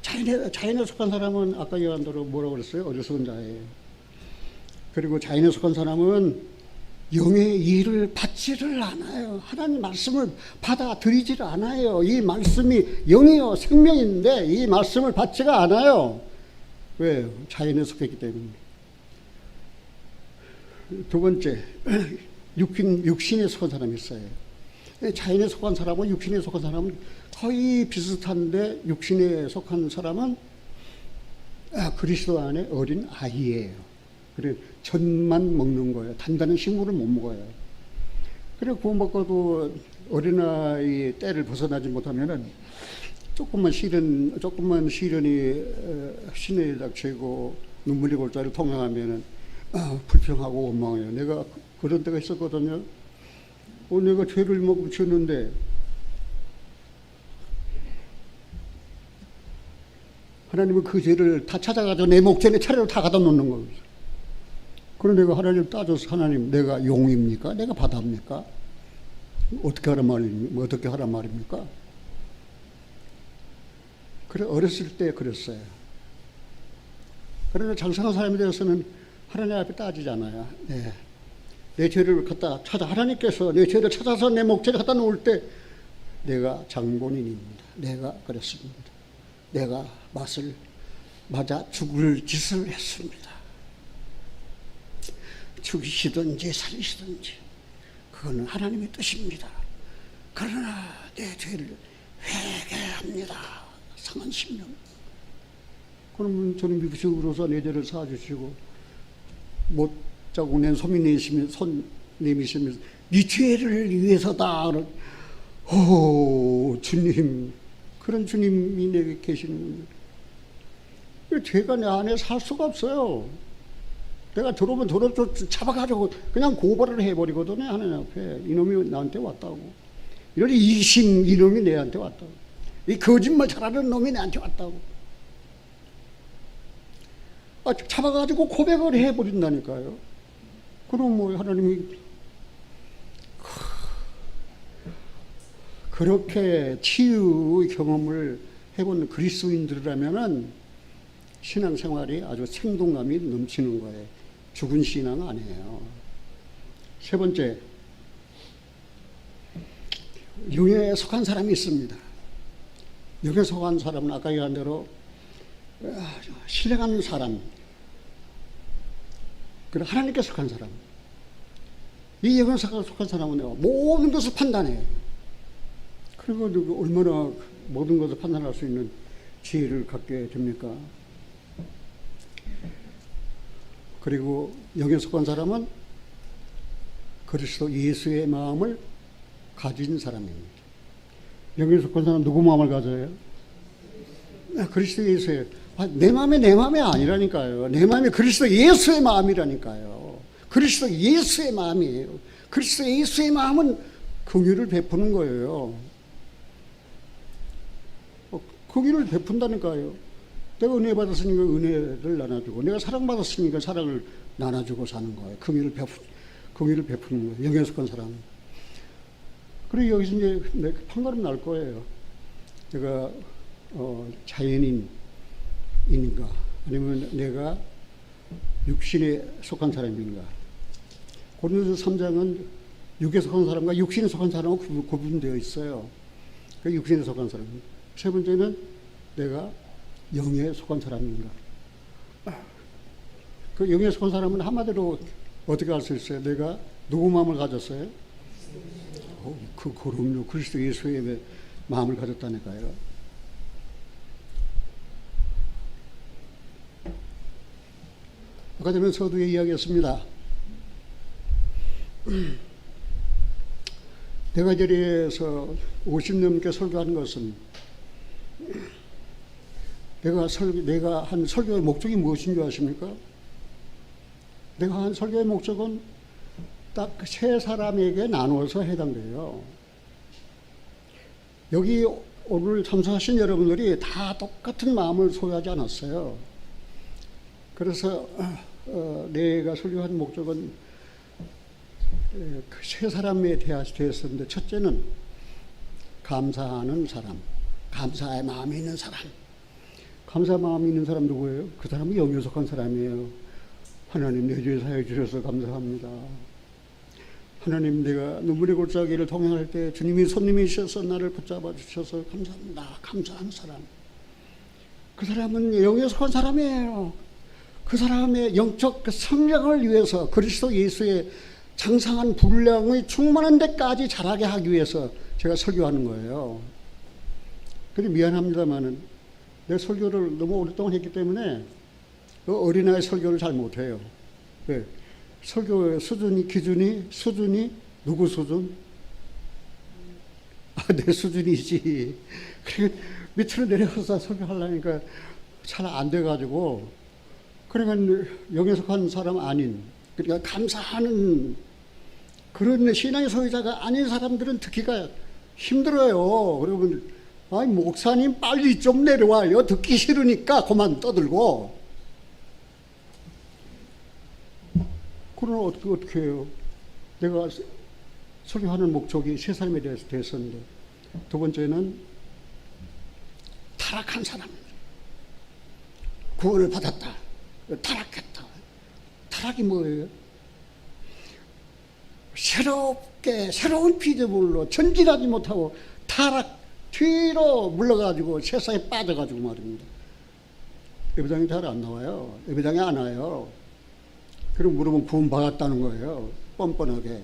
자연에 속한 사람은 아까 얘기한 대로 뭐라고 그랬어요? 어리석은 자예요. 그리고 자연에 속한 사람은 영의 일을 받지를 않아요. 하나님 말씀을 받아들이지를 않아요. 이 말씀이 영이요 생명인데 이 말씀을 받지가 않아요. 왜요? 자연에 속했기 때문에. 두 번째, 육신에 속한 사람이 있어요. 자연에 속한 사람은 육신에 속한 사람은 거의 비슷한데 육신에 속한 사람은 그리스도 안에 어린 아이예요. 그래 젖만 먹는 거예요. 단단한 식물을 못 먹어요. 그래 구원받고도 어린아이 때를 벗어나지 못하면은 조금만 시련이 신의 닥치고 눈물이 골짜기를 통행하면은 불평하고 원망해요. 내가 그런 때가 있었거든요. 내가 죄를 지었는데 하나님은 그 죄를 다 찾아가지고 내 목전에 차례로 다 갖다 놓는 거예요. 그런데 내가 하나님 따져서 하나님 내가 용입니까? 내가 바다입니까? 어떻게 하란 말입니까? 그래 어렸을 때 그랬어요. 그러나 장성한 사람이 되어서는 하나님 앞에 따지잖아요. 네. 내 죄를 갖다 찾아 하나님께서 내 죄를 찾아서 내 목전에 갖다 놓을 때 내가 장본인입니다. 내가 그랬습니다. 내가 맛을 맞아 죽을 짓을 했습니다. 죽이시든지 살리시든지 그거는 하나님의 뜻입니다. 그러나 내 죄를 합니다. 상한 10년. 그러면 저는 미국식으로서 내 죄를 사주시고 못 자고 낸 손 내미시면서 네 죄를 위해서다. 오 주님, 그런 주님이 내게 계시는군요. 죄가 내 안에 살 수가 없어요. 내가 들어오면 잡아가지고 그냥 고발을 해버리거든요. 하나님 앞에. 이놈이 나한테 왔다고. 이런 이심 이놈이 내한테 왔다고. 이 거짓말 잘하는 놈이 내한테 왔다고. 잡아가지고 고백을 해버린다니까요. 그럼 뭐 하나님이 그렇게 치유의 경험을 해본 그리스도인들이라면은 신앙생활이 아주 생동감이 넘치는 거예요. 죽은 신앙 아니에요. 세 번째, 영에 속한 사람이 있습니다. 영에 속한 사람은 아까 얘기한 대로 신뢰하는 사람, 그리고 하나님께 속한 사람. 이 영에 속한 사람은 모든 것을 판단해요. 그리고 얼마나 모든 것을 판단할 수 있는 지혜를 갖게 됩니까? 그리고 영에 속한 사람은 그리스도 예수의 마음을 가진 사람입니다. 영에 속한 사람은 누구 마음을 가져요? 그리스도 예수의. 내 마음이 아니라니까요. 내 마음이 그리스도 예수의 마음이라니까요. 그리스도 예수의 마음이에요. 그리스도 예수의 마음은 긍휼을 베푸는 거예요. 긍휼을 베푼다니까요. 내가 은혜 받았으니까 은혜를 나눠주고, 내가 사랑받았으니까 사랑을 나눠주고 사는 거예요. 긍휼을 베푸는 거예요. 영에 속한 사람. 그리고 여기서 이제 판가름 날 거예요. 내가 자연인인가, 아니면 내가 육신에 속한 사람인가. 고린도서 3장은 육에 속한 사람과 육신에 속한 사람하고 구분되어 있어요. 그 육신에 속한 사람. 세 번째는 내가 영에 속한 사람인가. 그 영에 속한 사람은 한마디로 어떻게 알 수 있어요? 내가 누구 마음을 가졌어요? 그럼요. 그리스도 예수의 마음을 가졌다니까요. 아까 전에 서두에 이야기했습니다. 내가 이 자리에서 50년께 설교한 것은 내가 한 설교의 목적이 무엇인 줄 아십니까? 내가 한 설교의 목적은 딱 세 사람에게 나누어서 해당돼요. 여기 오늘 참석하신 여러분들이 다 똑같은 마음을 소유하지 않았어요. 그래서 내가 설교한 목적은 그 세 사람에 대해서인데, 첫째는 감사하는 사람, 감사의 마음이 있는 사람. 감사 마음이 있는 사람 누구예요? 그 사람은 영에 속한 사람이에요. 하나님, 내 죄 사해 주셔서 감사합니다. 하나님, 내가 눈물의 골짜기를 통행할 때 주님이 손님이셔서 나를 붙잡아 주셔서 감사합니다. 감사하는 사람. 그 사람은 영에 속한 사람이에요. 그 사람의 영적 성장을 위해서, 그리스도 예수의 장상한 분량의 충만한 데까지 자라게 하기 위해서 제가 설교하는 거예요. 근데 미안합니다만은 내 설교를 너무 오랫동안 했기 때문에 그 어린아이 설교를 잘 못해요. 왜? 설교의 수준이 누구 수준? 내 수준이지. 그러니까 밑으로 내려가서 설교하려니까 잘 안 돼가지고, 그러니까 영에 속한 사람 아닌, 그러니까 감사하는 그런 신앙의 소유자가 아닌 사람들은 듣기가 힘들어요. 그러면 아니 목사님 빨리 좀 내려와요. 듣기 싫으니까 그만 떠들고. 그럼 어떻게 해요? 내가 설교하는 목적이 세 사람에 대해서 됐었는데, 두 번째는 타락한 사람. 구원을 받았다. 타락했다. 타락이 뭐예요? 새로운 피조물로 전진하지 못하고 타락, 뒤로 물러가지고 세상에 빠져가지고 말입니다. 예배당에 잘 안 나와요. 예배당에 안 와요. 그럼 물어보면 구원 받았다는 거예요. 뻔뻔하게.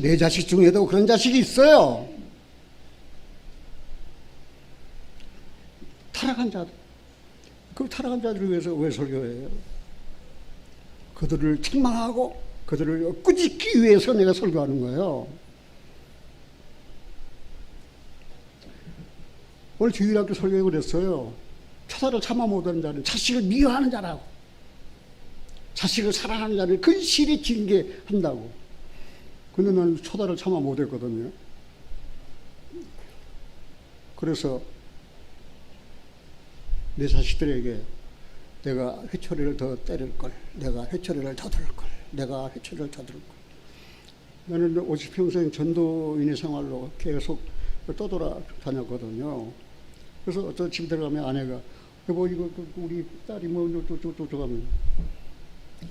내 자식 중에도 그런 자식이 있어요. 타락한 자들. 그 타락한 자들을 위해서 왜 설교해요? 그들을 책망하고 그들을 꾸짖기 위해서 내가 설교하는 거예요. 오늘 주일학교 설교에 그랬어요. 처사를 참아 못하는 자는 자식을 미워하는 자라고. 자식을 사랑하는 자를 근실히 징계한다고. 근데 나는 처사를 참아 못했거든요. 그래서 내 자식들에게 내가 회초리를 더 때릴 걸, 내가 회초리를 더 들 걸, 내가 회초리를 더 들 걸. 나는 50평생 전도인의 생활로 계속 떠돌아다녔거든요. 그래서 어떤 집 들어가면 아내가 여보 이거 우리 딸이 뭐 어쩌고 하면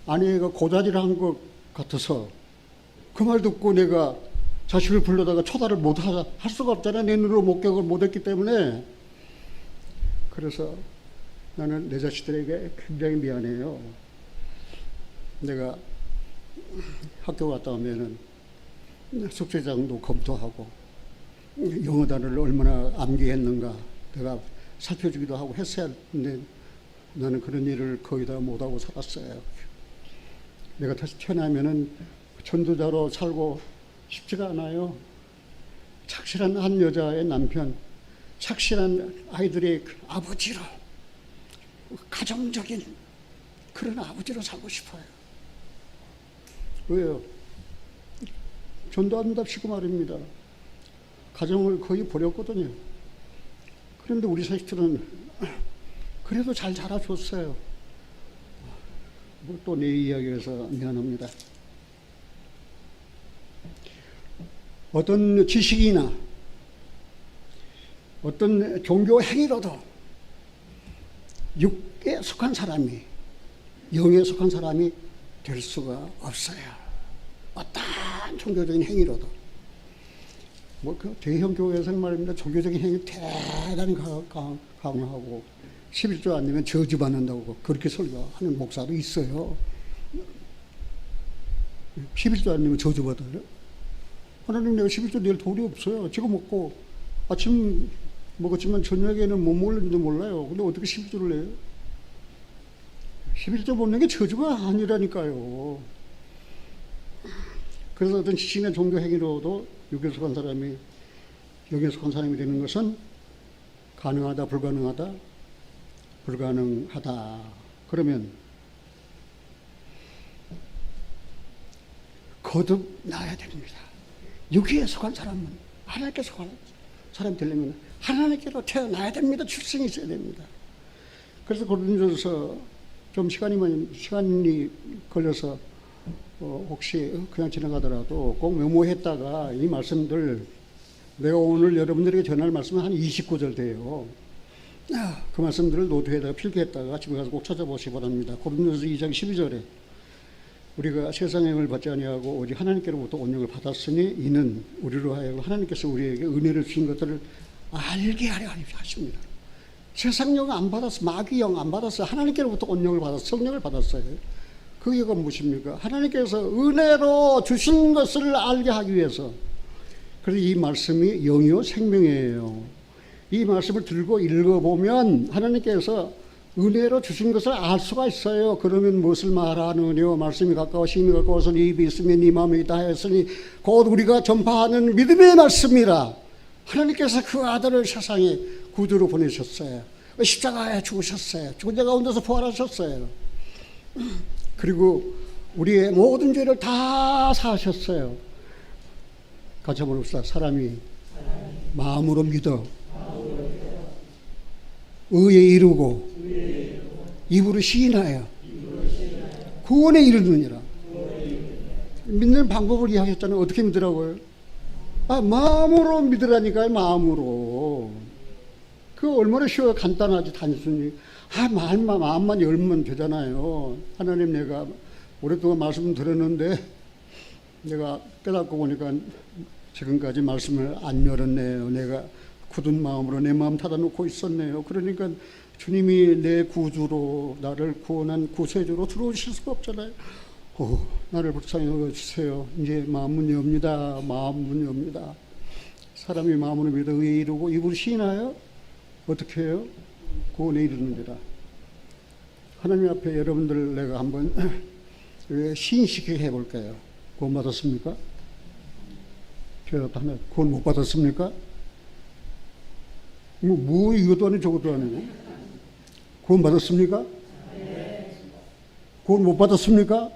아내가 고자질을 한 것 같아서 그 말 듣고 내가 자식을 불러다가 초다를 못 할 수가 없잖아. 내 눈으로 목격을 못했기 때문에. 그래서 나는 내 자식들에게 굉장히 미안해요. 내가 학교 갔다 오면은 숙제장도 검토하고 영어 단어를 얼마나 암기했는가 내가 살펴주기도 하고 했어야 했는데 나는 그런 일을 거의 다 못하고 살았어요. 내가 다시 태어나면은 전도자로 살고 싶지가 않아요. 착실한 한 여자의 남편, 착실한 아이들의 아버지로, 가정적인 그런 아버지로 살고 싶어요. 왜요? 전도한답시고 말입니다. 가정을 거의 버렸거든요. 그런데 우리 자식들은 그래도 잘 자라줬어요. 또 내 이야기에서 미안합니다. 어떤 지식이나 어떤 종교 행위로도 육에 속한 사람이 영에 속한 사람이 될 수가 없어요. 어떤 종교적인 행위로도. 뭐 그 대형 교회에서는 말입니다. 종교적인 행위 대단히 강하고 11조 안 내면 저주받는다고 그렇게 설교하는 목사도 있어요. 11조 안 내면 저주받아요? 하나님 내가 11조 낼 돈이 없어요. 지금 먹고 아침 먹었지만 저녁에는 못 먹을지도 몰라요. 근데 어떻게 11조를 내요? 11조 먹는 게 저주가 아니라니까요. 그래서 어떤 지식이나 종교 행위로도 육에 속한 사람이 영에 속한 사람이 되는 것은 가능하다, 불가능하다? 불가능하다. 그러면 거듭나야 됩니다. 육에 속한 사람은 하나님께 속한 사람이 되려면 하나님께로 태어나야 됩니다. 출생이 있어야 됩니다. 그래서 고린도서 좀 시간이 걸려서 혹시 그냥 지나가더라도 꼭 메모했다가 이 말씀들 내가 오늘 여러분들에게 전할 말씀은 한 29절 돼요. 그 말씀들을 노트에다가 필기했다가 집에 가서 꼭 찾아보시기 바랍니다. 고린도서 2장 12절에 우리가 세상의 영을 받지 아니하고 오직 하나님께로부터 온영을 받았으니 이는 우리로 하여금 하나님께서 우리에게 은혜를 주신 것들을 알게 하려 하십니다. 세상 영 안 받았어. 마귀 영 안 받았어요. 하나님께로부터 온영을 받았어요. 성령을 받았어요. 그게 무엇입니까? 하나님께서 은혜로 주신 것을 알게 하기 위해서. 그래서 이 말씀이 영이요 생명이에요. 이 말씀을 들고 읽어보면 하나님께서 은혜로 주신 것을 알 수가 있어요. 그러면 무엇을 말하느냐? 말씀이 가까워 심히 가까워서 네 입이 있으면 네 마음이 있다 했으니 곧 우리가 전파하는 믿음의 말씀이라. 하나님께서 그 아들을 세상에 구주로 보내셨어요. 십자가에 죽으셨어요. 죽은 자 가운데서 부활하셨어요. 그리고 우리의 모든 죄를 다 사하셨어요. 같이 한번 봅시다. 사람이 마음으로 믿어 의에 이르고 입으로 시인하여 구원에 이르느니라. 믿는 방법을 이야기했잖아요. 어떻게 믿으라고요? 마음으로 믿으라니까요. 마음으로. 그 얼마나 쉬워요. 간단하지 단순히. 마음만 열면 되잖아요. 하나님 내가 오랫동안 말씀 들었는데 내가 깨닫고 보니까 지금까지 말씀을 안 열었네요. 내가 굳은 마음으로 내 마음 닫아놓고 있었네요. 그러니까 주님이 내 구주로 나를 구원한 구세주로 들어오실 수가 없잖아요. 나를 불쌍히 여겨주세요. 이제 마음문 엽니다. 마음문 엽니다. 사람이 마음으로 믿어 의에 이르고 입으로 시인하여 어떻게 해요? 구원에 이르느니라. 하나님 앞에 여러분들 내가 한번 시인시키게 해볼까요? 구원 받았습니까? 하나 구원 못 받았습니까? 뭐 이것도 아니고 저것도 아니고 구원 받았습니까? 구원 못 받았습니까?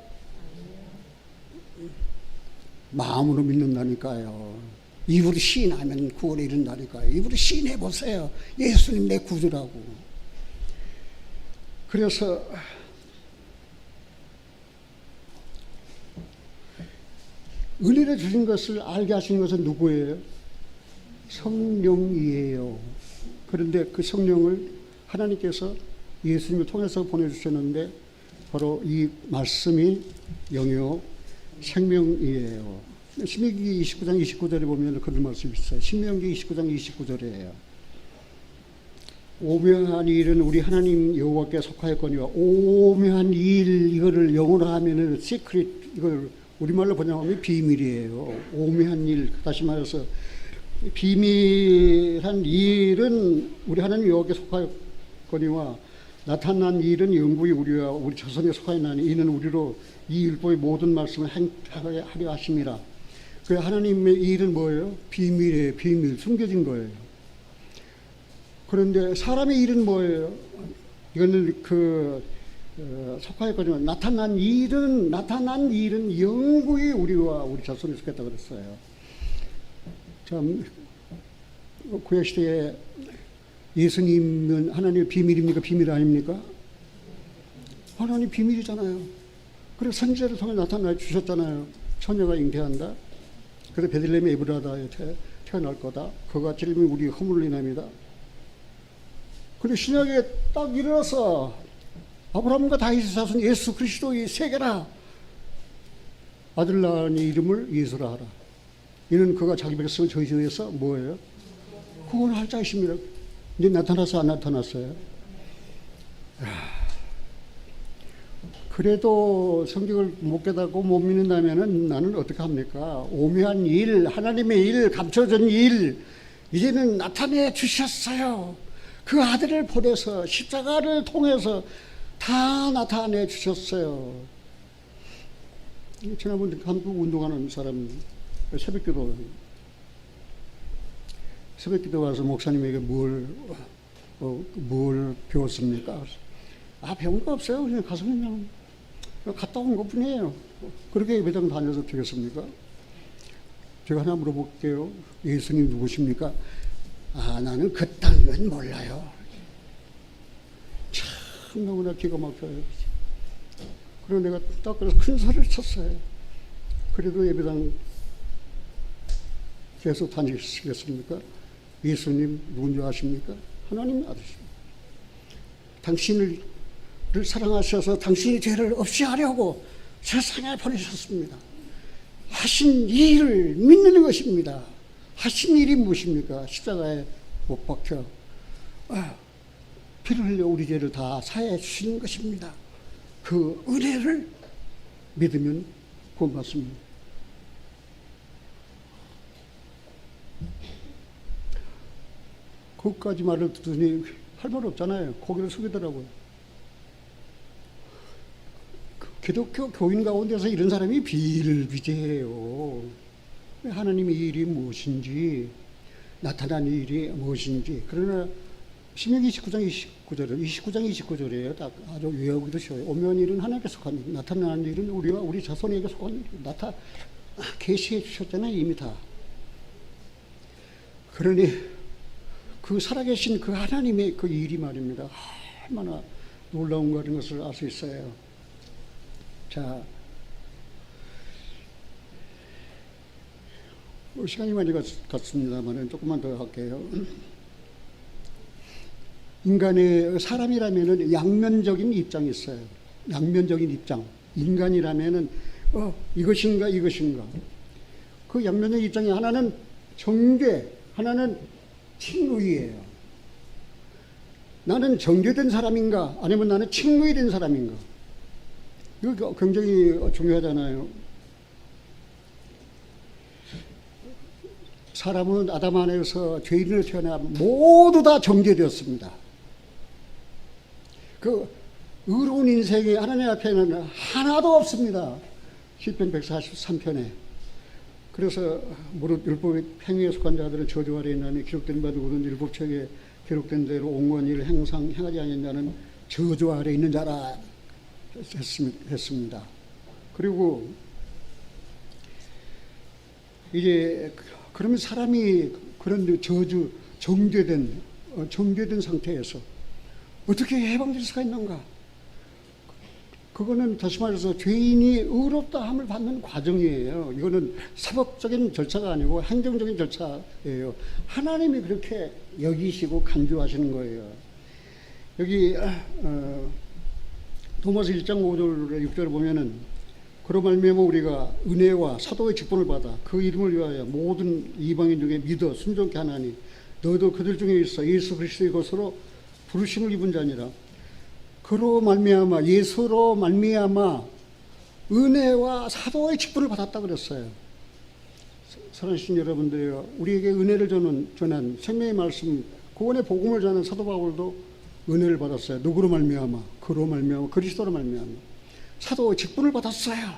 마음으로 믿는다니까요. 입으로 시인하면 구원에 이른다니까요. 입으로 시인해 보세요. 예수님 내 구주라고. 그래서 은혜를 주신 것을 알게 하시는 것은 누구예요? 성령이에요. 그런데 그 성령을 하나님께서 예수님을 통해서 보내주셨는데 바로 이 말씀이 영이요 생명이에요. 신명기 29장 29절에 보면 그런 말씀이 있어요. 신명기 29장 29절이에요. 오묘한 일은 우리 하나님 여호와께 속하였거니와 오묘한 일 이거를 영어로 하면은 시크릿 이걸 우리말로 번역하면 비밀이에요. 오묘한 일 다시 말해서 비밀한 일은 우리 하나님 여호와께 속하였거니와 나타난 일은 영구히 우리와 우리 자손에 속하였나니 이는 우리로 이 율법의 모든 말씀을 행하게 하려 하심이라. 그 하나님의 일은 뭐예요? 비밀이에요. 비밀 숨겨진 거예요. 그런데 사람의 일은 뭐예요? 이거는 속하였거든요. 나타난 일은 영구히 우리와 우리 자손에 속했다 그랬어요. 참 구약 시대에 예수님은 하나님의 비밀입니까? 비밀 아닙니까? 하나님 비밀이잖아요. 그래서 선지자를 통해 나타나 주셨잖아요. 처녀가 잉태한다. 그래서 베들레헴의 에브라다에 태어날 거다. 그가 찔림이 우리 허물로 인함이다. 근데 신약에 딱 일어나서 아브라함과 다윗의 자손 예수 그리스도의 세계라 아들 낳은 이름을 예수라 하라. 이는 그가 자기 백성을 저지해서 뭐예요? 구원할 자이십니다. 이제 나타나서 안 나타났어요? 그래도 성경을 못 깨닫고 못 믿는다면 나는 어떻게 합니까? 오묘한 일, 하나님의 일, 감춰진 일 이제는 나타내 주셨어요. 그 아들을 보내서 십자가를 통해서 다 나타내 주셨어요. 지난번에 한국 운동하는 사람 새벽기도 와서 목사님에게 뭘 배웠습니까? 배운 거 없어요. 그냥 가서 그냥 갔다 온 것 뿐이에요. 그렇게 예배당 다녀서 되겠습니까? 제가 하나 물어볼게요. 예수님 누구십니까? 나는 그 땅은 몰라요. 참 너무나 기가 막혀요. 그래서 내가 딱 그래서 큰 소리를 쳤어요. 그래도 예배당 계속 다니시겠습니까? 예수님 누군지 아십니까? 하나님 아들이십니다. 당신을 사랑하셔서 당신의 죄를 없이 하려고 세상에 보내셨습니다. 하신 일을 믿는 것입니다. 하신 일이 무엇입니까? 십자가에 못 박혀 피를 흘려 우리 죄를 다 사해 주시는 것입니다. 그 은혜를 믿으면 구원받습니다. 그것까지 말을 듣더니 할 말 없잖아요. 고개를 숙이더라고요. 기독교 교인 가운데서 이런 사람이 비일비재해요. 하나님의 일이 무엇인지 나타난 일이 무엇인지. 그러나 신명기 29장 29절이에요. 딱 아주 외우기도 쉬워요. 오묘한 일은 하나님께 속한 일, 나타난 일은 우리와 우리 자손에게 속한 일. 계시해 주셨잖아요. 이미 다. 그러니 그 살아계신 그 하나님의 그 일이 말입니다. 얼마나 놀라운 거라는 것을 알 수 있어요. 자, 시간이 많이 갔습니다만 조금만 더 할게요. 인간의 사람이라면은 양면적인 입장이 있어요. 양면적인 입장. 인간이라면은 이것인가 이것인가. 그 양면적 입장이 하나는 정죄, 하나는 칭의예요. 나는 정죄된 사람인가 아니면 나는 칭의된 사람인가. 이거 굉장히 중요하잖아요. 사람은 아담 안에서 죄인으로 태어나 모두 다 정죄되었습니다. 그 의로운 인생이 하나님 앞에는 하나도 없습니다. 시편 143편에. 그래서 무릇 율법의 행위에 속한 자들은 저주 아래 있나니 기록된 바 누구든 율법책에 기록된 대로 옹고한 일을 행하지 않은 자는 저주 아래 있는 자라 했습니다. 그리고 이제 그러면 사람이 그런 정죄된 상태에서 어떻게 해방될 수가 있는가? 그거는 다시 말해서 죄인이 의롭다함을 받는 과정이에요. 이거는 사법적인 절차가 아니고 행정적인 절차예요. 하나님이 그렇게 여기시고 간주하시는 거예요. 여기 도마서 1장 5절 6절을 보면은 그로 말미암아 우리가 은혜와 사도의 직분을 받아 그 이름을 위하여 모든 이방인 중에 믿어 순종케 하나니 너도 그들 중에 있어 예수 그리스도의 것으로 부르심을 입은 자니라. 그로 말미암아 예수로 말미암아 은혜와 사도의 직분을 받았다 그랬어요. 사랑하신 여러분들이요, 우리에게 은혜를 전한 생명의 말씀, 구원의 복음을 전하는 사도 바울도 은혜를 받았어요. 누구로 말미암아? 그로 말미암아 그리스도로 말미암아 사도의 직분을 받았어요.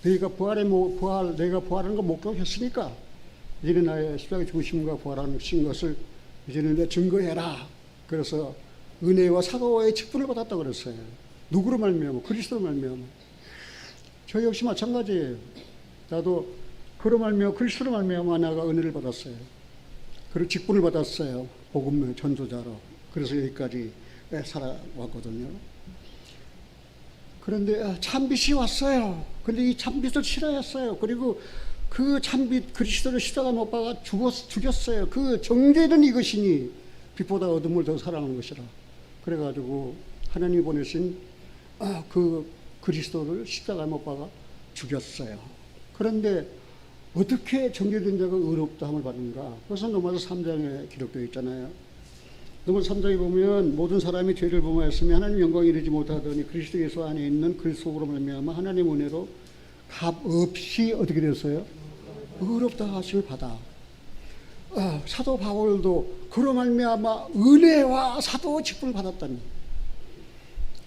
내가 부활하는 걸 목격했으니까 이제는 나의 십자가의 죽으심과 부활하는 것을 이제는 내 증거해라. 그래서 은혜와 사도의 직분을 받았다 그랬어요. 누구로 말미암아? 그리스도로 말미암아. 저 역시 마찬가지예요. 나도 그로 말미암아 그리스도로 말미암아 나가 은혜를 받았어요. 그리고 직분을 받았어요. 복음의 전도자로. 그래서 여기까지 살아왔거든요. 그런데 참빛이 왔어요. 근데 이 참빛을 싫어했어요. 그리고 그 참빛 그리스도를 십자가 못 박아 죽였어요. 그 정죄는 이것이니 빛보다 어둠을 더 사랑하는 것이라. 그래가지고 하나님이 보내신 그 그리스도를 십자가에 못 박아 죽였어요. 그런데 어떻게 정죄된 자가 의롭다함을 받는가? 그것은 로마서 3장에 기록되어 있잖아요. 로마서 3장에 보면 모든 사람이 죄를 범하였으며 하나님 영광에 이르지 못하더니 그리스도 예수 안에 있는 그 속으로 말미암아 하나님 은혜로 값 없이 어떻게 됐어요? 의롭다 하심을 받아. 사도 바울도 그로 말미암아 은혜와 사도 직분을 받았다니.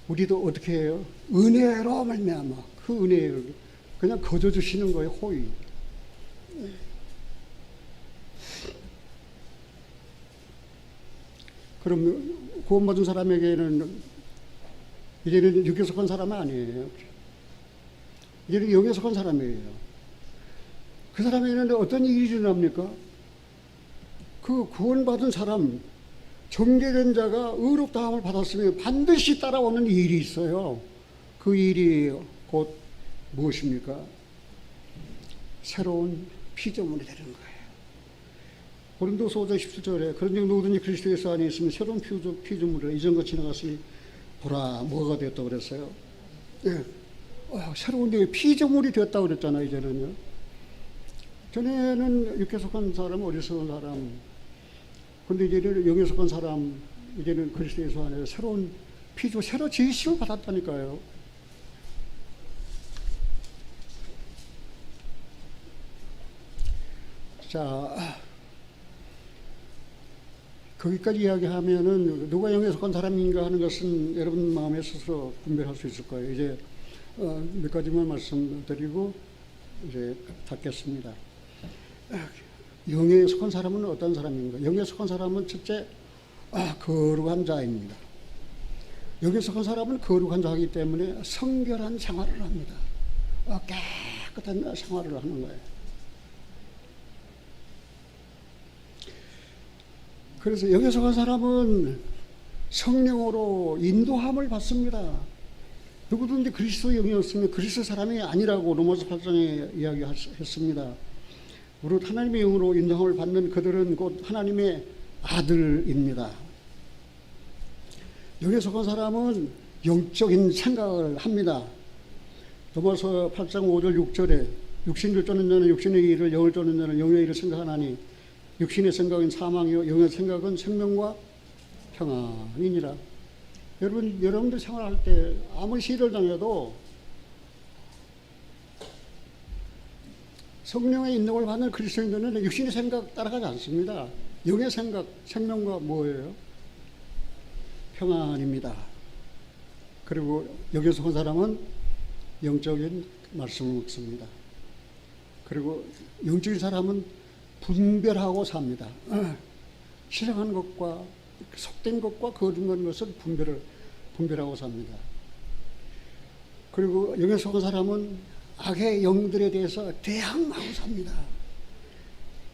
우리도 어떻게 해요? 은혜로 말미암아 그 은혜를 그냥 거저 주시는 거예요. 호의. 그럼 구원받은 사람에게는 이제는 육에 속한 사람은 아니에요. 이제는 영에 속한 사람이에요. 그 사람에게는 어떤 일이 일어납니까? 그 구원받은 사람, 정죄된 자가 의롭다함을 받았으면 반드시 따라오는 일이 있어요. 그 일이 곧 무엇입니까? 새로운 피조물이 되는 거예요. 고린도서 5장 17절에 그런즉 누구든지 그리스도 예수 안에 있으면 새로운 피조물이라 이전과 지나갔으니 보라 뭐가 되었다고 그랬어요? 예. 새로운 피조물이 되었다고 그랬잖아요. 이제는요. 전에는 육에 속한 사람, 어리석은 사람, 근데 이제는 영에 속한 사람, 이제는 그리스도 예수 안에 새로운 피조, 새로 지으심을 받았다니까요. 자, 거기까지 이야기하면은 누가 영에 속한 사람인가 하는 것은 여러분 마음에 스스로 분별할 수 있을 거예요. 이제 몇 가지만 말씀드리고 이제 닫겠습니다. 영에 속한 사람은 어떤 사람인가? 영에 속한 사람은 첫째, 거룩한 자입니다. 영에 속한 사람은 거룩한 자이기 때문에 성결한 생활을 합니다. 깨끗한 생활을 하는 거예요. 그래서 영에 속한 사람은 성령으로 인도함을 받습니다. 누구든지 그리스도 영이 없으면 그리스도 사람이 아니라고 로마서 8장에 이야기했습니다. 무릇 하나님의 영으로 인도함을 받는 그들은 곧 하나님의 아들입니다. 영에 속한 사람은 영적인 생각을 합니다. 로마서 8장 5절 6절에 육신을 쫓는 자는 육신의 일을, 영을 쫓는 자는 영의 일을 생각하나니 육신의 생각은 사망이요 영의 생각은 생명과 평안이니라. 여러분들 생활할 때 아무리 시를 당해도 성령의 인도를 받는 그리스도인들은 육신의 생각 따라가지 않습니다. 영의 생각, 생명과 뭐예요? 평안입니다. 그리고 여기서 온 사람은 영적인 말씀을 먹습니다. 그리고 영적인 사람은 분별하고 삽니다. 신령한 것과 속된 것과 거듭난 것을 분별하고 삽니다. 그리고 영에 속한 사람은 악의 영들에 대해서 대항하고 삽니다.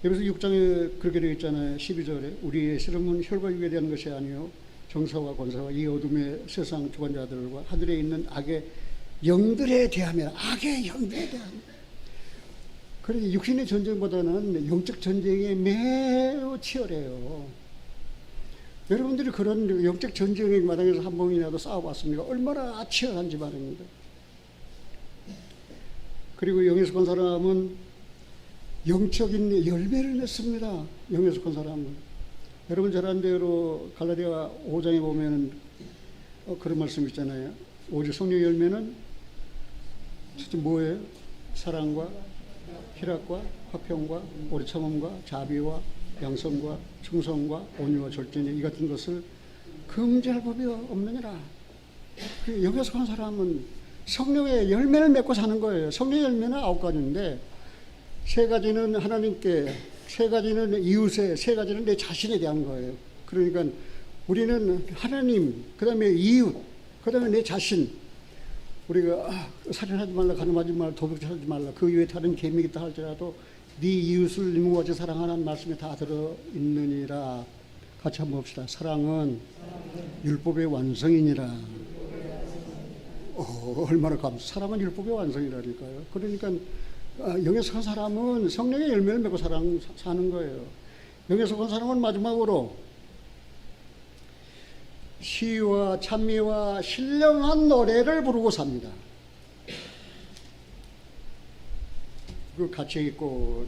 여기서 6장에 그렇게 되어 있잖아요. 12절에 우리의 실험은 혈과 육에 대한 것이 아니요 정사와 권사와 이 어둠의 세상 주관자들과 하늘에 있는 악의 영들에 대하며 악의 영들에 대하며. 그러니 육신의 전쟁보다는 영적 전쟁이 매우 치열해요. 여러분들이 그런 영적 전쟁의 마당에서 한 번이라도 싸워봤습니까? 얼마나 치열한지 말입니다. 그리고 영에 속한 사람은 영적인 열매를 맺습니다. 영에 속한 사람은. 여러분 잘 아는 대로 갈라디아 5장에 보면 그런 말씀 있잖아요. 오직 성령의 열매는 뭐예요? 사랑과 희락과 화평과 오래 참음과 자비와 양성과 충성과 온유와 절제니 이 같은 것을 금지할 법이 없느니라. 영에 속한 사람은 성령의 열매를 맺고 사는 거예요. 성령의 열매는 9가지인데 3가지는 하나님께, 3가지는 이웃에, 3가지는 내 자신에 대한 거예요. 그러니까 우리는 하나님, 그 다음에 이웃, 그 다음에 내 자신. 우리가 살인하지 말라, 간음하지 말라, 도둑질하지 말라, 그 이외에 다른 계명이 있다 할지라도 네 이웃을 이와 같이 사랑하는 말씀에 다 들어있느니라. 같이 한번 봅시다. 사랑은 율법의 완성이니라. 얼마나 사랑은 율법의 완성이라니까요. 그러니까 영에 속한 사람은 성령의 열매를 맺고 사는 거예요. 영에 속한 사람은 마지막으로 시와 찬미와 신령한 노래를 부르고 삽니다. 그 같이 읽고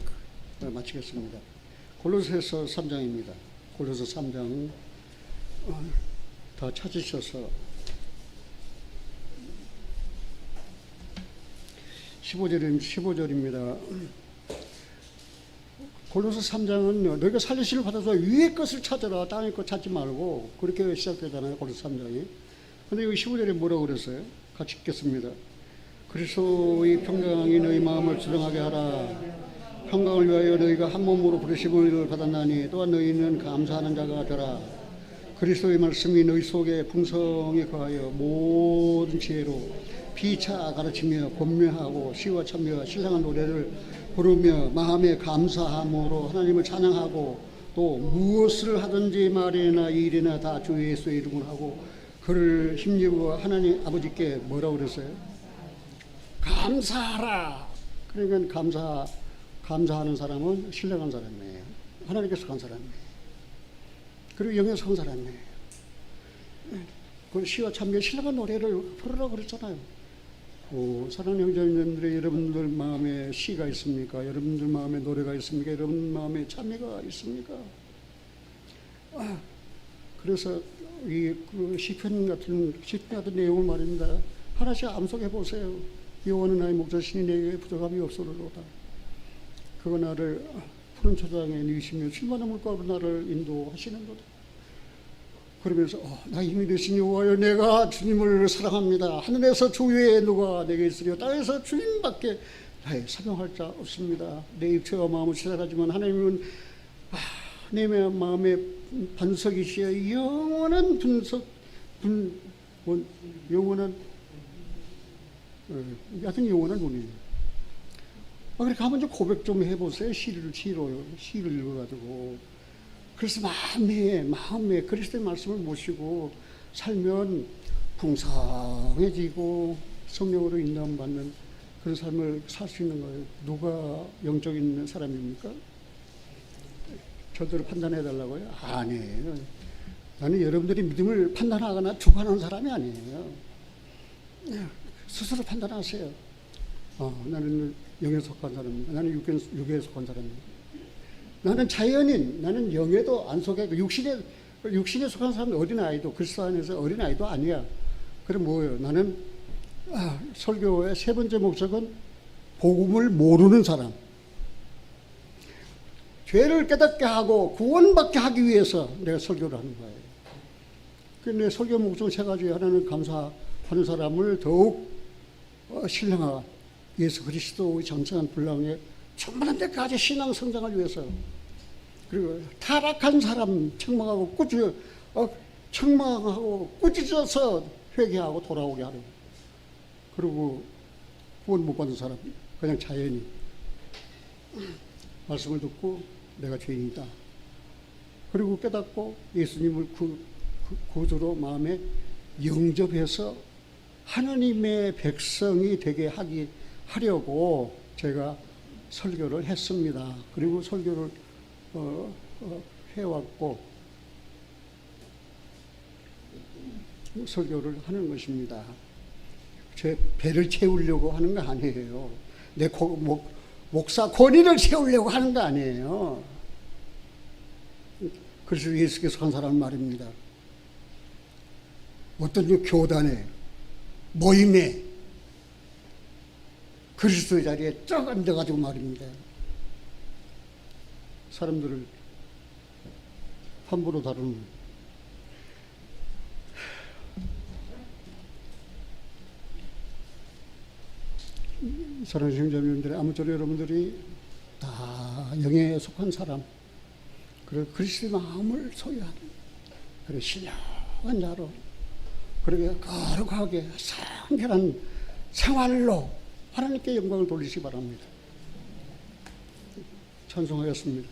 마치겠습니다. 골로새서 3장입니다. 골로새 3장 다 찾으셔서 15절입니다. 골로새 3장은 너희가 살리심을 받아서 위의 것을 찾아라, 땅의 것 찾지 말고, 그렇게 시작되잖아요. 골로새 3장이. 근데 여기 15절에 뭐라고 그랬어요? 같이 읽겠습니다. 그리스도의 평강이 너희 마음을 수정하게 하라. 평강을 위하여 너희가 한 몸으로 부르심을 받았나니 또한 너희는 감사하는 자가 되라. 그리스도의 말씀이 너희 속에 풍성히 거하여 모든 지혜로 피차 가르치며 권면하고 시와 찬미와 신랑한 노래를 부르며 마음에 감사함으로 하나님을 찬양하고 또 무엇을 하든지 말이나 일이나 다 주 예수의 이름으로 하고 그를 힘입어 하나님 아버지께 뭐라고 그랬어요? 감사하라. 그러니까 감사하는 사람은 신령한 사람이에요. 하나님께 속한 사람이에요. 그리고 영에 속한 사람이에요. 그 시와 찬미의 신령한 노래를 부르라고 그랬잖아요. 사랑하는 형제님들의 여러분들 마음에 시가 있습니까? 여러분들 마음에 노래가 있습니까? 여러분 마음에 찬미가 있습니까? 그래서 그 시편 같은 내용을 말입니다. 하나씩 암송해 보세요. 여호와는 나의 목자시니 내게 부족함이 없으리로다. 그가 나를 푸른 초장에 누이시며 쉴만한 물가로 나를 인도하시는도다. 그러면서 나의 힘이 되신 여호와여, 내가 주님을 사랑합니다. 하늘에서 주 외에 누가 내게 있으리요, 땅에서 주님밖에 나의 사명할 자 없습니다. 내 육체와 마음을 찾아가지만 하나님은 하나님의 마음의 반석이시여 영원한 영원한 하여튼 영원한 분이에요. 그렇게 한번 좀 고백 좀 해보세요. 시를 읽어가지고. 그래서 마음에 그리스도의 말씀을 모시고 살면 풍성해지고 성령으로 인도받는 그런 삶을 살 수 있는 거예요. 누가 영적인 사람입니까? 저대로 판단해 달라고요? 아니에요. 나는 여러분들이 믿음을 판단하거나 주관하는 사람이 아니에요. 스스로 판단하세요. 나는 영에 속한 사람입니다. 나는 육에 속한 사람입니다. 나는 자연인, 나는 영에도 안 속해. 육신에 속한 사람은 어린아이도, 그리스도 안에서 어린아이도 아니야. 그럼 뭐예요? 나는 설교의 세 번째 목적은 복음을 모르는 사람. 죄를 깨닫게 하고 구원받게 하기 위해서 내가 설교를 하는 거예요. 내 설교 목적 세 가지. 하나는 감사하는 사람을 더욱 신령한 예수 그리스도의 장성한 분량에 충만한 데까지 신앙 성장을 위해서, 그리고 타락한 사람 책망하고 꾸짖어서 회개하고 돌아오게 하는, 그리고 구원 못 받은 사람 그냥 자연히 말씀을 듣고 내가 죄인이다, 그리고 깨닫고 예수님을 구주로 마음에 영접해서 하나님의 백성이 되게 하려고 제가 설교를 했습니다. 그리고 설교를 해왔고 설교를 하는 것입니다. 제 배를 채우려고 하는 거 아니에요. 내 목사 권위를 세우려고 하는 거 아니에요. 그래서 예수께서 한 사람 말입니다. 어떤 교단에, 모임에, 그리스도의 자리에 쫙 앉아가지고 말입니다. 사람들을 함부로 다루는, 사랑하는 형제자매님들, 아무쪼록 여러분들이 다 영에 속한 사람, 그리고 그리스도의 마음을 소유하는, 그리고 신령한 자로, 그렇게 거룩하게 성결한 생활로 하나님께 영광을 돌리시기 바랍니다. 찬송하였습니다.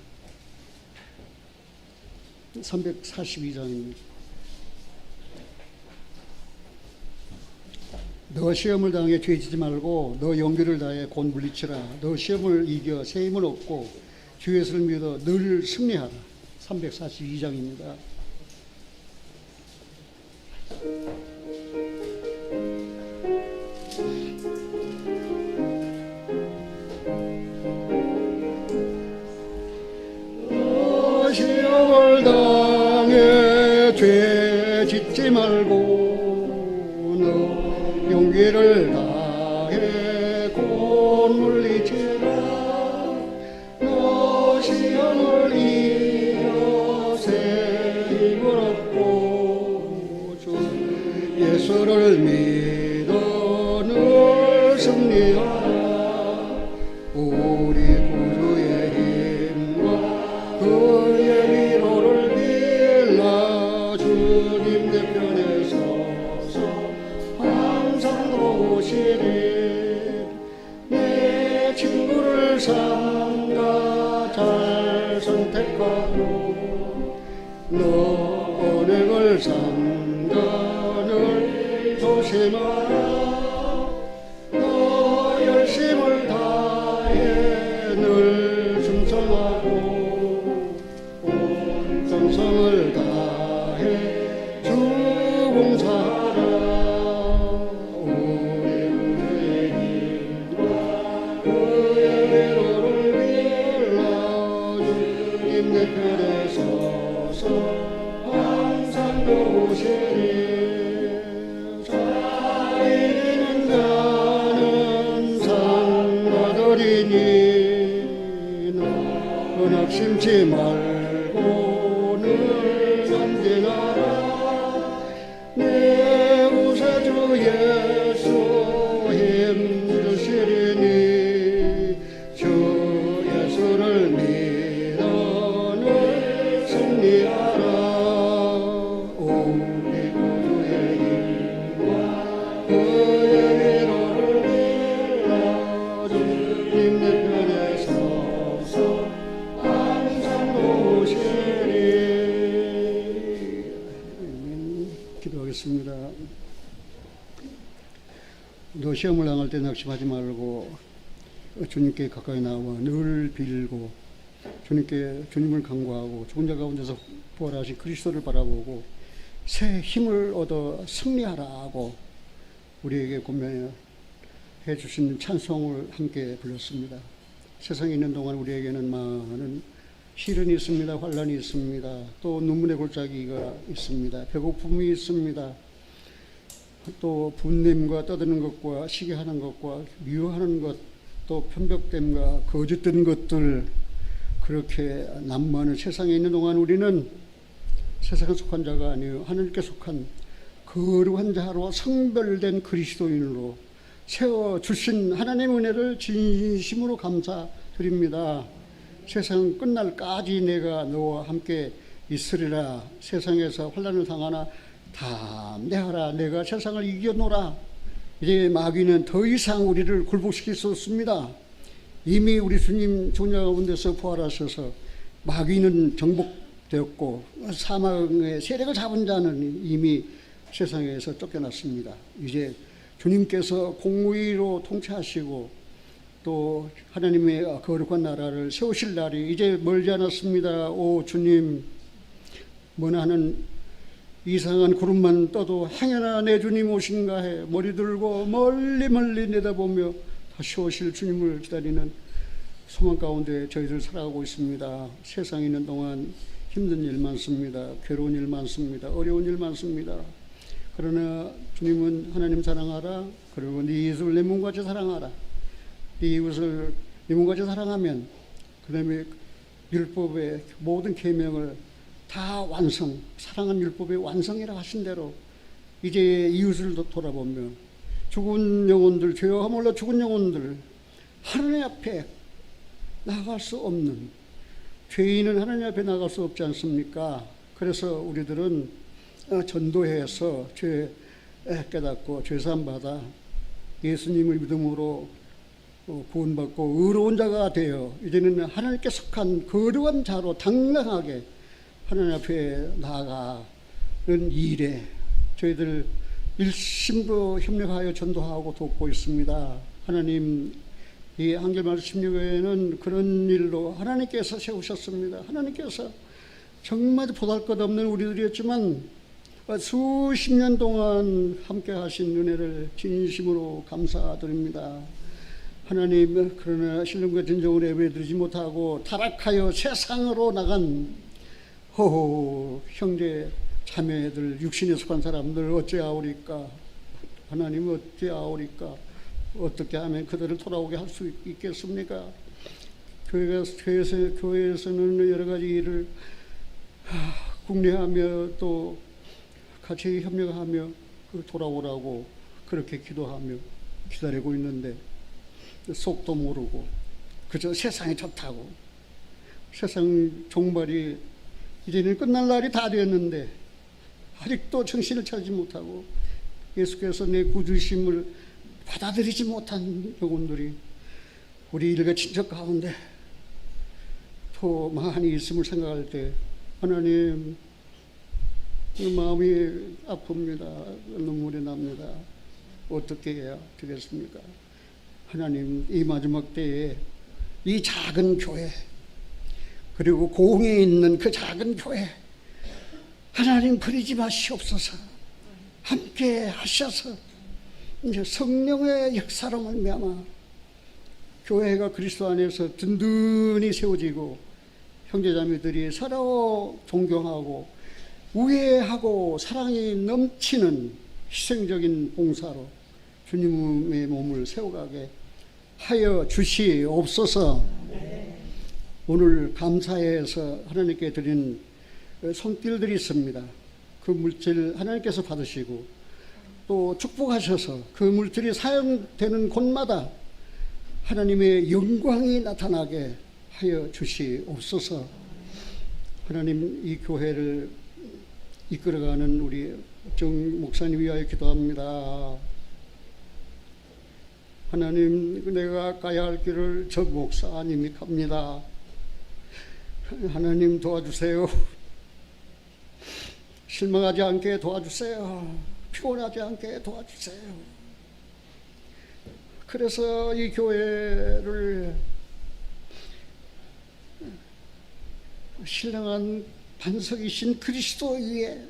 342장입니다. 너 시험을 당해 죄지지 말고 너 용기를 다해 곧 물리치라. 너 시험을 이겨 새 힘을 얻고 주 예수를 믿어 늘 승리하라. 342장입니다. 시험을 당해 죄 짓지 말고 너 용기를 다해 곧 물리치라. 너 시험을 이겨 새 힘을 얻고 주 예수를 믿어 늘 승리하라. 우리 구주의 힘과 그의 위로를 빌라. 주님 내 편에 서서 항상 도우시리. 내 친구를 삼가 잘 선택하고 너 언행을 삼가 늘 조심하라. 너 열심을 다해 늘 충성하고 온 정성을 다해 주 봉사하라. 우리 구주의 힘과 그의 위로를 빌라. 주님 내 편에 서서 항상 도우시리. 잘 이기는 자는 상 받으리니 너 낙심치 말고 늘 전진하라. 내 구세주 예수 힘주시리니 주 예수를 믿어 늘 승리하라. 우리 구주의 힘과 그의 위로를 빌라. 주님 내 편에 서서 항상 도우시리. 기도하겠습니다. 너 시험을 당할 때 낙심하지 말고 주님께 가까이 나와 늘 빌고 주님을 간구하고 죽은 자 가운데서 부활하신 그리스도를 바라보고 새 힘을 얻어 승리하라고 우리에게 권면해 주신 찬송을 함께 불렀습니다. 세상에 있는 동안 우리에게는 많은 시련이 있습니다. 환난이 있습니다. 또 눈물의 골짜기가 있습니다. 배고픔이 있습니다. 또 분냄과 떠드는 것과 시기하는 것과 미워하는 것, 또 편벽됨과 거짓된 것들, 그렇게 난무하는 세상에 있는 동안 우리는 세상에 속한 자가 아니요 하나님께 속한 거룩한 자로 성별된 그리스도인으로 세워주신 하나님의 은혜를 진심으로 감사드립니다. 세상 끝날까지 내가 너와 함께 있으리라. 세상에서 환난을 당하나 담대하라. 내가 세상을 이겨노라. 이제 마귀는 더 이상 우리를 굴복시킬 수 없습니다. 이미 우리 주님 종려 가운데서 부활하셔서 마귀는 정복되었고 사망의 세력을 잡은 자는 이미 세상에서 쫓겨났습니다. 이제 주님께서 공의로 통치하시고 또 하나님의 거룩한 나라를 세우실 날이 이제 멀지 않았습니다. 오 주님, 머나는 이상한 구름만 떠도 행여나 내 주님 오신가 해 머리 들고 멀리 내다보며 다시 오실 주님을 기다리는 소망 가운데 저희들 살아가고 있습니다. 세상에 있는 동안 힘든 일 많습니다. 괴로운 일 많습니다. 어려운 일 많습니다. 그러나 주님은 하나님 사랑하라. 그리고 네 이웃을 내 몸같이 사랑하라. 네 이웃을 네 몸같이 사랑하면 그 다음에 율법의 모든 계명을 다 완성, 사랑은 율법의 완성이라 하신 대로 이제 이웃을 돌아보며 죽은 영혼들, 죄와 몰라 죽은 영혼들, 하나님 앞에 나갈 수 없는 죄인은 하나님 앞에 나갈 수 없지 않습니까? 그래서 우리들은 전도해서 죄 깨닫고 죄사함 받아 예수님을 믿음으로 구원받고 의로운 자가 되어 이제는 하나님께 속한 거룩한 자로 당당하게 하나님 앞에 나아가는 일에 저희들 일심으로 협력하여 전도하고 돕고 있습니다. 하나님, 이 한결마을 16교회는 그런 일로 하나님께서 세우셨습니다. 하나님께서 정말 보잘것없는 우리들이었지만 수십 년 동안 함께 하신 은혜를 진심으로 감사드립니다. 하나님, 그러나 신령과 진정으로 예배드리지 못하고 타락하여 세상으로 나간 형제 자매들, 육신에 속한 사람들 어찌하오리까? 하나님 어찌하오리까? 어떻게 하면 그들을 돌아오게 할 수 있겠습니까? 교회에서는 여러 가지 일을 국내하며 또 같이 협력하며 돌아오라고 그렇게 기도하며 기다리고 있는데 속도 모르고 그저 세상이 좋다고, 세상 종말이 이제는 끝날 날이 다 되었는데 아직도 정신을 차리지 못하고 예수께서 내 구주심을 받아들이지 못한 영혼들이 우리 일가 친척 가운데 더 많이 있음을 생각할 때 하나님, 마음이 아픕니다. 눈물이 납니다. 어떻게 해야 되겠습니까? 하나님, 이 마지막 때에 이 작은 교회, 그리고 고흥에 있는 그 작은 교회, 하나님 버리지 마시옵소서. 함께 하셔서 이제 성령의 역사로 말미암아 교회가 그리스도 안에서 든든히 세워지고 형제자매들이 서로 존경하고 우애하고 사랑이 넘치는 희생적인 봉사로 주님의 몸을 세워가게 하여 주시옵소서. 오늘 감사해서 하나님께 드린 손길들이 있습니다. 그 물질 하나님께서 받으시고 또 축복하셔서 그 물질이 사용되는 곳마다 하나님의 영광이 나타나게 하여 주시옵소서. 하나님, 이 교회를 이끌어가는 우리 정 목사님 위하여 기도합니다. 하나님, 내가 가야 할 길을 정 목사님이 갑니다. 하나님 도와주세요. 실망하지 않게 도와주세요. 피곤하지 않게 도와주세요. 그래서 이 교회를 신령한 반석이신 그리스도 위에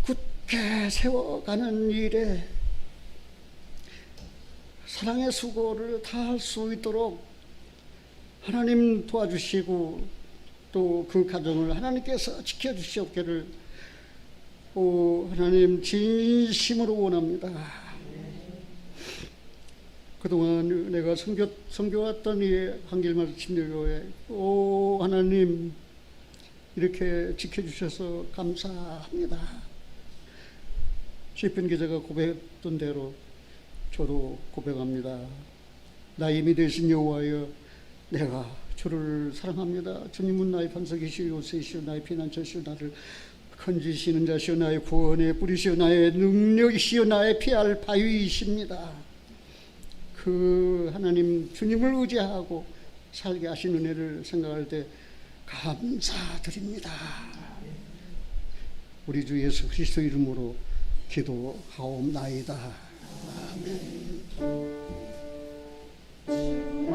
굳게 세워가는 일에 사랑의 수고를 다할 수 있도록 하나님 도와주시고 또 그 가정을 하나님께서 지켜주시옵기를 하나님 진심으로 원합니다. 그동안 내가 섬겨왔던 이 한길마을 침례교회, 오 하나님 이렇게 지켜주셔서 감사합니다. 시편 기자가 고백했던 대로 저도 고백합니다. 나의 힘이 되신 여호와여, 내가 주를 사랑합니다. 주님은 나의 반석이시오 요새이시오 나의 피난처시오 나를 건지시는 자시오 나의 구원의 뿌리시오 나의 능력이시오 나의 피할 바위이십니다. 그 하나님 주님을 의지하고 살게 하신 은혜를 생각할 때 감사드립니다. 우리 주 예수 그리스도 이름으로 기도하옵나이다. 아멘.